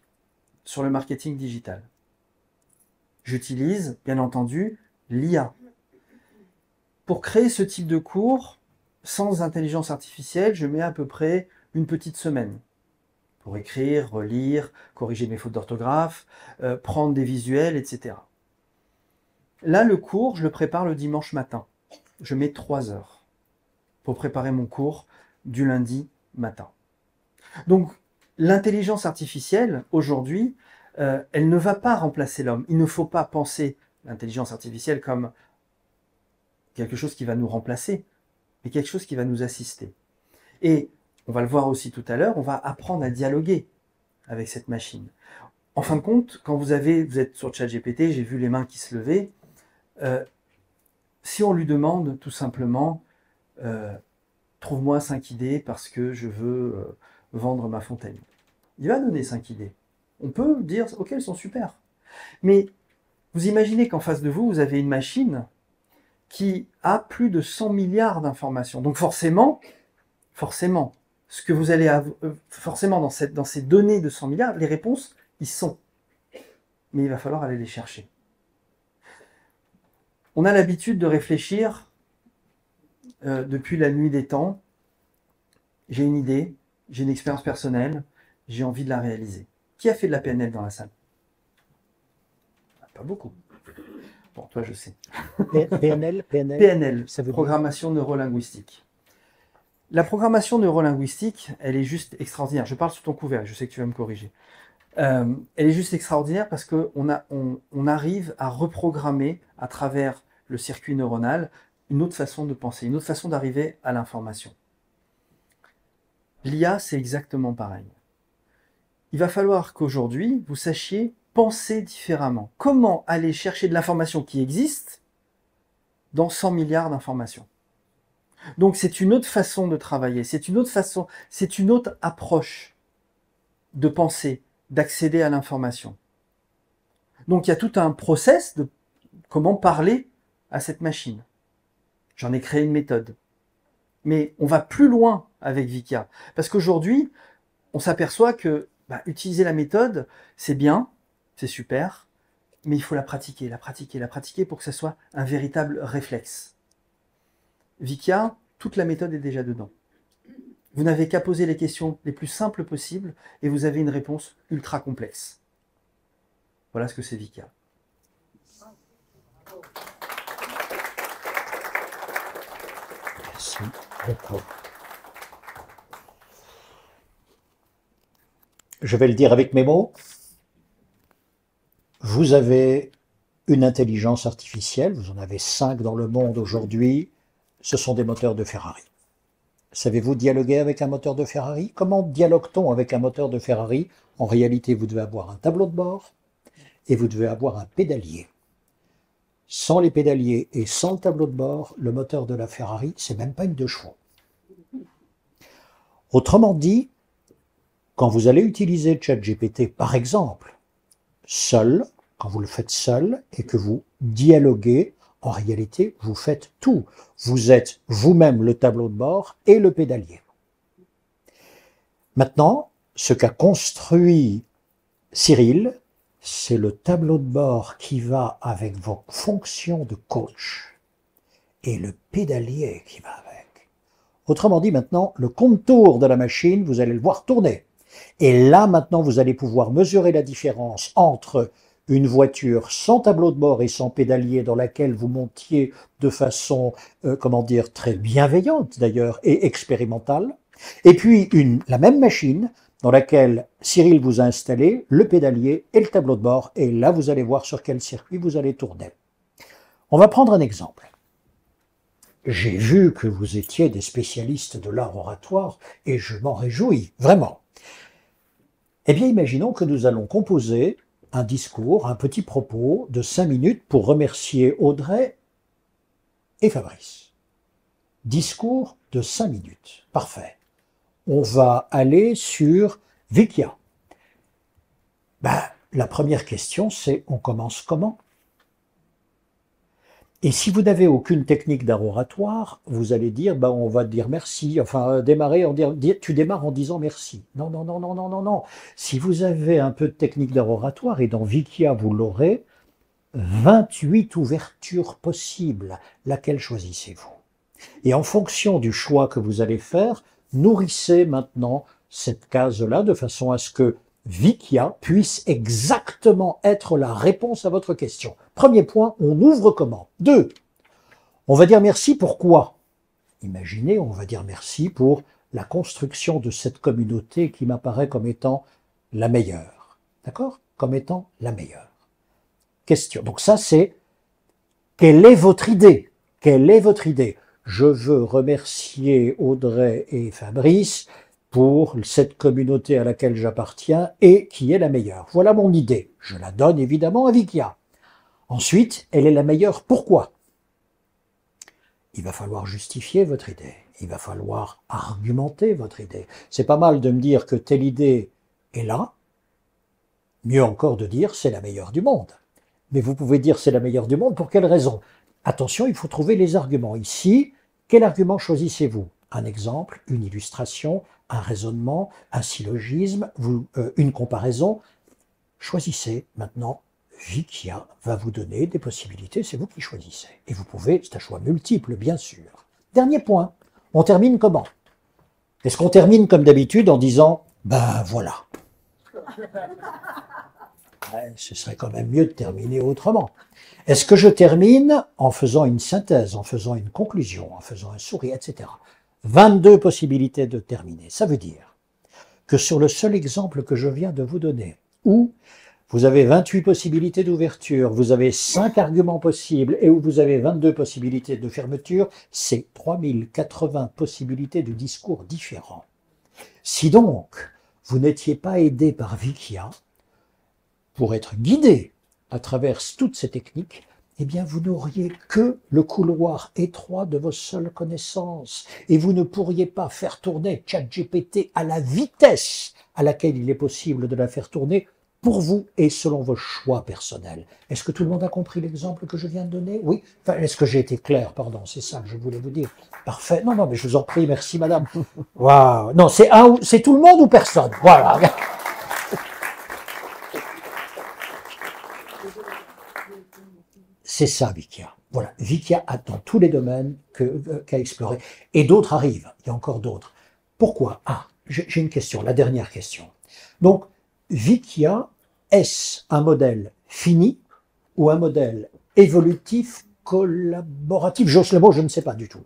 sur le marketing digital. J'utilise, bien entendu, l'IA. Pour créer ce type de cours, sans intelligence artificielle, je mets à peu près une petite semaine pour écrire, relire, corriger mes fautes d'orthographe, prendre des visuels, etc. Là, le cours, je le prépare le dimanche matin. Je mets 3 heures pour préparer mon cours du lundi matin. Donc, l'intelligence artificielle, aujourd'hui, elle ne va pas remplacer l'homme. Il ne faut pas penser l'intelligence artificielle comme quelque chose qui va nous remplacer, mais quelque chose qui va nous assister. Et on va le voir aussi tout à l'heure, on va apprendre à dialoguer avec cette machine. En fin de compte, quand vous êtes sur ChatGPT, j'ai vu les mains qui se levaient, si on lui demande tout simplement trouve-moi 5 idées parce que je veux vendre ma fontaine, il va donner 5 idées. On peut dire ok, elles sont super. Mais vous imaginez qu'en face de vous, vous avez une machine qui a plus de 100 milliards d'informations. Donc forcément, ce que vous allez forcément dans ces données de 100 milliards, les réponses, ils sont. Mais il va falloir aller les chercher. On a l'habitude de réfléchir depuis la nuit des temps. J'ai une idée, j'ai une expérience personnelle, j'ai envie de la réaliser. Qui a fait de la PNL dans la salle? Pas beaucoup. Bon, toi, je sais. PNL, ça veut dire... programmation neurolinguistique. La programmation neurolinguistique, elle est juste extraordinaire. Je parle sous ton couvert, je sais que tu vas me corriger. Elle est juste extraordinaire parce qu'on arrive à reprogrammer à travers le circuit neuronal une autre façon de penser, une autre façon d'arriver à l'information. L'IA, c'est exactement pareil. Il va falloir qu'aujourd'hui, vous sachiez penser différemment. Comment aller chercher de l'information qui existe dans 100 milliards d'informations. Donc c'est une autre façon de travailler, c'est une autre façon, c'est une autre approche de penser, d'accéder à l'information. Donc il y a tout un process de comment parler à cette machine. J'en ai créé une méthode. Mais on va plus loin avec Vikia. Parce qu'aujourd'hui, on s'aperçoit que utiliser la méthode, c'est bien, c'est super, mais il faut la pratiquer pour que ça soit un véritable réflexe. Vikia, toute la méthode est déjà dedans. Vous n'avez qu'à poser les questions les plus simples possibles et vous avez une réponse ultra complexe. Voilà ce que c'est Vikia. Merci beaucoup. Je vais le dire avec mes mots. Vous avez une intelligence artificielle, vous en avez 5 dans le monde aujourd'hui, ce sont des moteurs de Ferrari. Savez-vous dialoguer avec un moteur de Ferrari? Comment dialogue-t-on avec un moteur de Ferrari? En réalité, vous devez avoir un tableau de bord et vous devez avoir un pédalier. Sans les pédaliers et sans le tableau de bord, le moteur de la Ferrari, c'est même pas une 2 chevaux. Autrement dit, quand vous allez utiliser ChatGPT, par exemple, seul, quand vous le faites seul et que vous dialoguez, en réalité, vous faites tout. Vous êtes vous-même le tableau de bord et le pédalier. Maintenant, ce qu'a construit Cyril, c'est le tableau de bord qui va avec vos fonctions de coach et le pédalier qui va avec. Autrement dit, maintenant, le contour de la machine, vous allez le voir tourner. Et là, maintenant, vous allez pouvoir mesurer la différence entre une voiture sans tableau de bord et sans pédalier dans laquelle vous montiez de façon, très bienveillante d'ailleurs et expérimentale, et puis la même machine dans laquelle Cyril vous a installé le pédalier et le tableau de bord, et là vous allez voir sur quel circuit vous allez tourner. On va prendre un exemple. J'ai vu que vous étiez des spécialistes de l'art oratoire et je m'en réjouis, vraiment. Eh bien, imaginons que nous allons composer un discours, un petit propos de 5 minutes pour remercier Audrey et Fabrice. Discours de 5 minutes. Parfait. On va aller sur Vikia. La première question, c'est on commence comment? Et si vous n'avez aucune technique d'art oratoire, vous allez dire, ben, on va dire merci, enfin démarrer, tu démarres en disant merci. Non, non, non, non, non, non, non. Si vous avez un peu de technique d'art oratoire, et dans Wikia vous l'aurez, 28 ouvertures possibles, laquelle choisissez-vous? Et en fonction du choix que vous allez faire, nourrissez maintenant cette case-là de façon à ce que Wikia puisse exactement être la réponse à votre question. Premier point, on ouvre comment? 2. On va dire merci pourquoi? Imaginez, on va dire merci pour la construction de cette communauté qui m'apparaît comme étant la meilleure. D'accord? Comme étant la meilleure. Question. Donc ça, c'est quelle est votre idée? Quelle est votre idée? Je veux remercier Audrey et Fabrice pour cette communauté à laquelle j'appartiens et qui est la meilleure. Voilà mon idée. Je la donne évidemment à Wikia. Ensuite, elle est la meilleure. Pourquoi? Il va falloir justifier votre idée. Il va falloir argumenter votre idée. C'est pas mal de me dire que telle idée est là. Mieux encore de dire c'est la meilleure du monde. Mais vous pouvez dire c'est la meilleure du monde pour quelle raison? Attention, il faut trouver les arguments. Ici, quel argument choisissez-vous? Un exemple, une illustration, un raisonnement, un syllogisme, une comparaison. Choisissez maintenant. Wikia va vous donner des possibilités, c'est vous qui choisissez. Et vous pouvez, c'est un choix multiple, bien sûr. Dernier point, on termine comment? Est-ce qu'on termine comme d'habitude en disant « ben voilà ». Ouais, ce serait quand même mieux de terminer autrement. Est-ce que je termine en faisant une synthèse, en faisant une conclusion, en faisant un sourire, etc. 22 possibilités de terminer. Ça veut dire que sur le seul exemple que je viens de vous donner, où vous avez 28 possibilités d'ouverture, vous avez 5 arguments possibles et où vous avez 22 possibilités de fermeture, c'est 3080 possibilités de discours différents. Si donc vous n'étiez pas aidé par Wikia pour être guidé à travers toutes ces techniques, eh bien vous n'auriez que le couloir étroit de vos seules connaissances et vous ne pourriez pas faire tourner ChatGPT à la vitesse à laquelle il est possible de la faire tourner pour vous et selon vos choix personnels. Est-ce que tout le monde a compris l'exemple que je viens de donner? Oui. Enfin, est-ce que j'ai été clair? Pardon, c'est ça que je voulais vous dire. Parfait. Non, non, mais je vous en prie, merci madame. Waouh. Non, c'est tout le monde ou personne? Voilà. C'est ça, Wikia. Voilà, Wikia a dans tous les domaines qu'a exploré. Et d'autres arrivent, il y a encore d'autres. Pourquoi? Ah, j'ai une question, la dernière question. Donc, Wikia, est-ce un modèle fini ou un modèle évolutif, collaboratif? J'ose le mot, je ne sais pas du tout.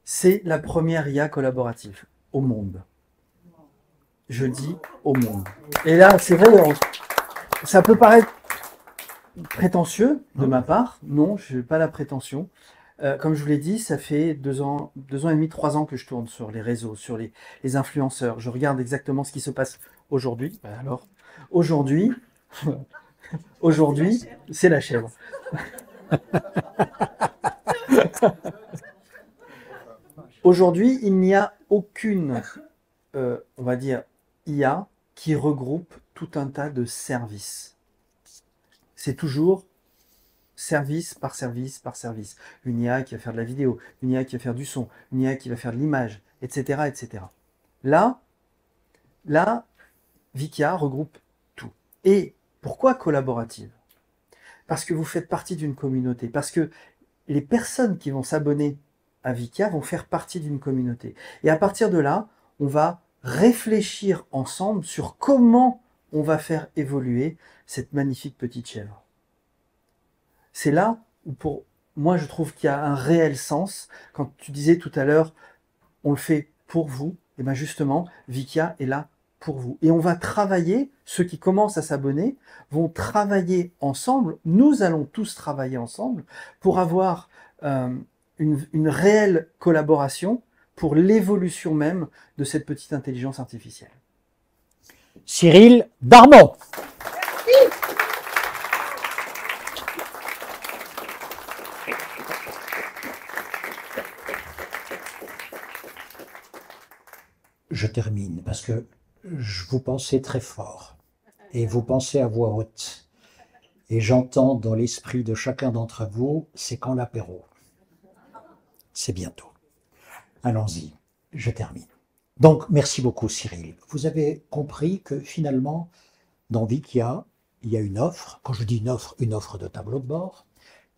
C'est la première IA collaborative au monde. Je dis au monde. Et là, c'est vrai, ça peut paraître prétentieux de ma part. Non, je n'ai pas la prétention. Comme je vous l'ai dit, ça fait 2 ans et demi, 3 ans que je tourne sur les réseaux, sur les influenceurs. Je regarde exactement ce qui se passe aujourd'hui. Alors, aujourd'hui, c'est la chèvre. Aujourd'hui, il n'y a aucune, on va dire, IA qui regroupe tout un tas de services. C'est toujours service par service par service. Une IA qui va faire de la vidéo, une IA qui va faire du son, une IA qui va faire de l'image, etc., etc. Là, Wikia regroupe tout. Et pourquoi collaborative? Parce que vous faites partie d'une communauté, parce que les personnes qui vont s'abonner à Wikia vont faire partie d'une communauté. Et à partir de là, on va réfléchir ensemble sur comment on va faire évoluer cette magnifique petite chèvre. C'est là où pour moi je trouve qu'il y a un réel sens. Quand tu disais tout à l'heure, on le fait pour vous, et bien justement, Wikia est là pour vous. Et on va travailler, ceux qui commencent à s'abonner vont travailler ensemble, nous allons tous travailler ensemble pour avoir une réelle collaboration pour l'évolution même de cette petite intelligence artificielle. Cyril Darmon. Je termine parce que vous pensez très fort et vous pensez à voix haute. Et j'entends dans l'esprit de chacun d'entre vous, c'est quand l'apéro? C'est bientôt. Allons-y, je termine. Donc, merci beaucoup Cyril. Vous avez compris que finalement, dans Wikia, il y a une offre. Quand je dis une offre de tableau de bord,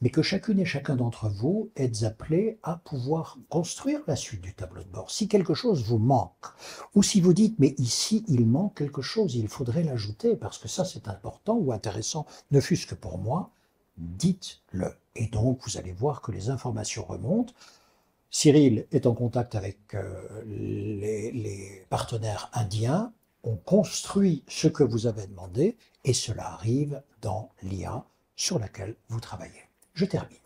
mais que chacune et chacun d'entre vous êtes appelés à pouvoir construire la suite du tableau de bord. Si quelque chose vous manque, ou si vous dites, mais ici, il manque quelque chose, il faudrait l'ajouter, parce que ça, c'est important ou intéressant, ne fût-ce que pour moi, dites-le. Et donc, vous allez voir que les informations remontent. Cyril est en contact avec les partenaires indiens, on construit ce que vous avez demandé, et cela arrive dans l'IA sur laquelle vous travaillez. Je termine.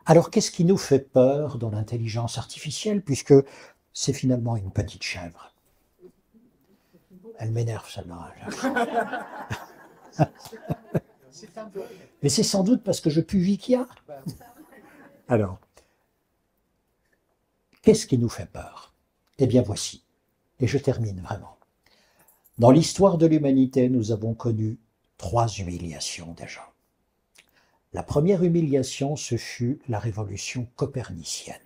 Alors, qu'est-ce qui nous fait peur dans l'intelligence artificielle, puisque c'est finalement une petite chèvre? Elle m'énerve, celle-là. Mais c'est sans doute parce que je pue Wikia. Alors, qu'est-ce qui nous fait peur? Eh bien, voici. Et je termine vraiment. Dans l'histoire de l'humanité, nous avons connu 3 humiliations déjà. La première humiliation, ce fut la révolution copernicienne.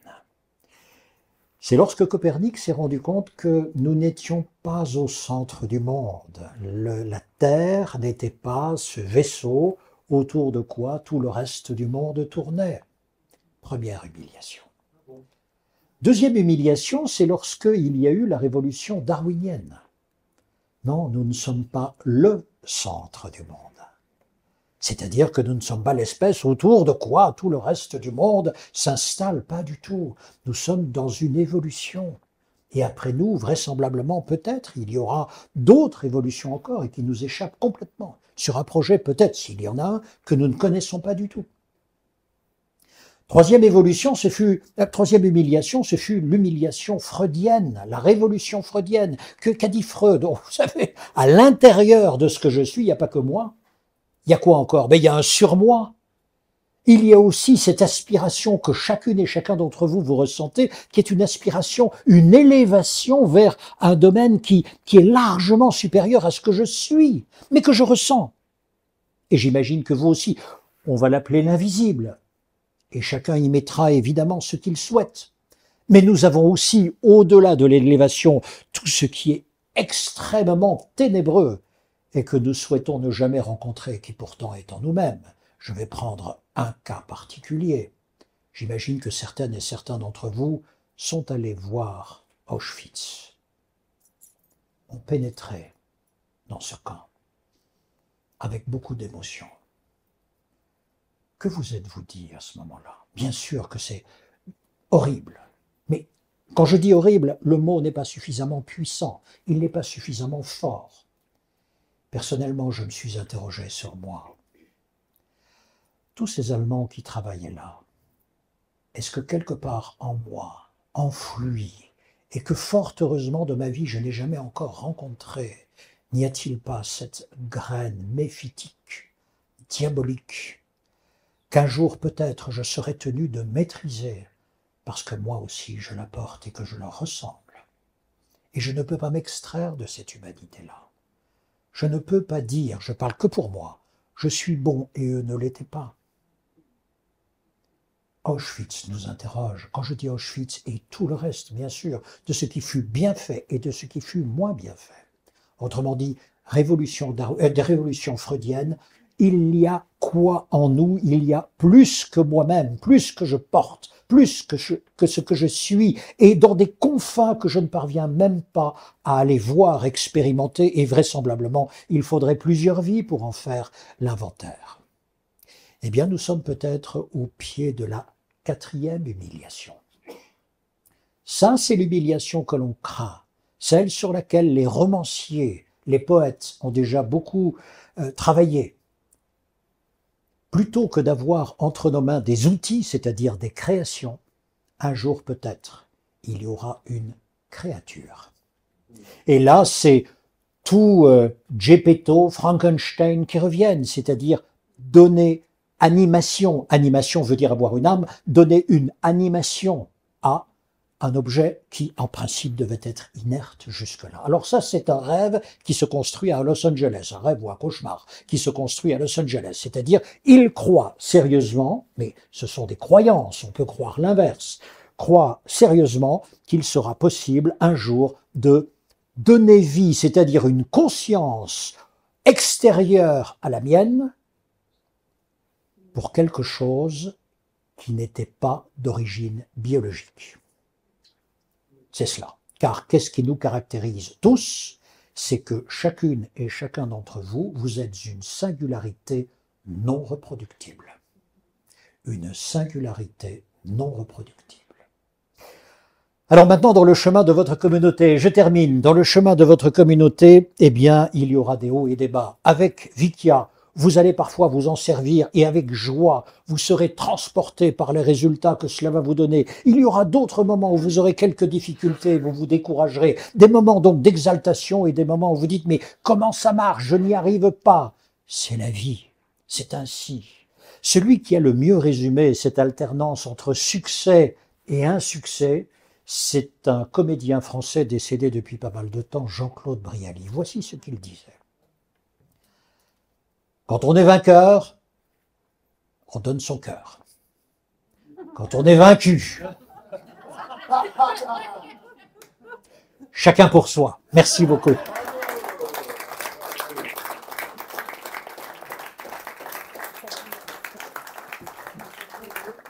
C'est lorsque Copernic s'est rendu compte que nous n'étions pas au centre du monde. La Terre n'était pas ce vaisseau autour de quoi tout le reste du monde tournait. Première humiliation. Deuxième humiliation, c'est lorsqu'il y a eu la révolution darwinienne. Non, nous ne sommes pas le centre du monde. C'est-à-dire que nous ne sommes pas l'espèce autour de quoi tout le reste du monde s'installe, pas du tout. Nous sommes dans une évolution. Et après nous, vraisemblablement, peut-être, il y aura d'autres évolutions encore et qui nous échappent complètement. Sur un projet, peut-être, s'il y en a un, que nous ne connaissons pas du tout. Troisième humiliation, ce fut l'humiliation freudienne, la révolution freudienne. Qu'a dit Freud? Vous savez, à l'intérieur de ce que je suis, il n'y a pas que moi. Il y a quoi encore? Il y a un surmoi. Il y a aussi cette aspiration que chacune et chacun d'entre vous ressentez, qui est une aspiration, une élévation vers un domaine qui est largement supérieur à ce que je suis, mais que je ressens. Et j'imagine que vous aussi, on va l'appeler l'invisible. Et chacun y mettra évidemment ce qu'il souhaite. Mais nous avons aussi, au-delà de l'élévation, tout ce qui est extrêmement ténébreux et que nous souhaitons ne jamais rencontrer, qui pourtant est en nous-mêmes. Je vais prendre un cas particulier. J'imagine que certaines et certains d'entre vous sont allés voir Auschwitz. On pénétrait dans ce camp avec beaucoup d'émotion. Que vous êtes-vous dit à ce moment-là? Bien sûr que c'est horrible. Mais quand je dis horrible, le mot n'est pas suffisamment puissant, il n'est pas suffisamment fort. Personnellement, je me suis interrogé sur moi. Tous ces Allemands qui travaillaient là, est-ce que quelque part en moi, enfoui, et que fort heureusement de ma vie je n'ai jamais encore rencontré, n'y a-t-il pas cette graine méphitique, diabolique, qu'un jour peut-être je serai tenu de maîtriser, parce que moi aussi je la porte et que je leur ressemble. Et je ne peux pas m'extraire de cette humanité-là. Je ne peux pas dire, je parle que pour moi, je suis bon et eux ne l'étaient pas. Auschwitz nous interroge, quand je dis Auschwitz et tout le reste, bien sûr, de ce qui fut bien fait et de ce qui fut moins bien fait. Autrement dit, révolution freudienne, il y a quoi en nous? Il y a plus que moi-même, plus que je porte, plus que ce que je suis, et dans des confins que je ne parviens même pas à aller voir, expérimenter, et vraisemblablement, il faudrait plusieurs vies pour en faire l'inventaire. Eh bien, nous sommes peut-être au pied de la 4e humiliation. Ça, c'est l'humiliation que l'on craint, celle sur laquelle les romanciers, les poètes ont déjà beaucoup travaillé. Plutôt que d'avoir entre nos mains des outils, c'est-à-dire des créations, un jour peut-être, il y aura une créature. Et là, c'est tout Geppetto, Frankenstein qui reviennent, c'est-à-dire donner animation. Animation veut dire avoir une âme, donner une animation à un objet qui, en principe, devait être inerte jusque-là. Alors ça, c'est un rêve qui se construit à Los Angeles, un rêve ou un cauchemar qui se construit à Los Angeles. C'est-à-dire, il croit sérieusement, mais ce sont des croyances, on peut croire l'inverse, croit sérieusement qu'il sera possible un jour de donner vie, c'est-à-dire une conscience extérieure à la mienne, pour quelque chose qui n'était pas d'origine biologique. C'est cela. Car qu'est-ce qui nous caractérise tous? C'est que chacune et chacun d'entre vous, vous êtes une singularité non reproductible. Une singularité non reproductible. Alors maintenant, dans le chemin de votre communauté, je termine, dans le chemin de votre communauté, eh bien, il y aura des hauts et des bas. Avec Vikia, vous allez parfois vous en servir et avec joie, vous serez transporté par les résultats que cela va vous donner. Il y aura d'autres moments où vous aurez quelques difficultés, vous vous découragerez. Des moments donc d'exaltation et des moments où vous dites « mais comment ça marche? Je n'y arrive pas ». C'est la vie, c'est ainsi. Celui qui a le mieux résumé cette alternance entre succès et insuccès, c'est un comédien français décédé depuis pas mal de temps, Jean-Claude Brialy. Voici ce qu'il disait. Quand on est vainqueur, on donne son cœur. Quand on est vaincu, chacun pour soi. Merci beaucoup.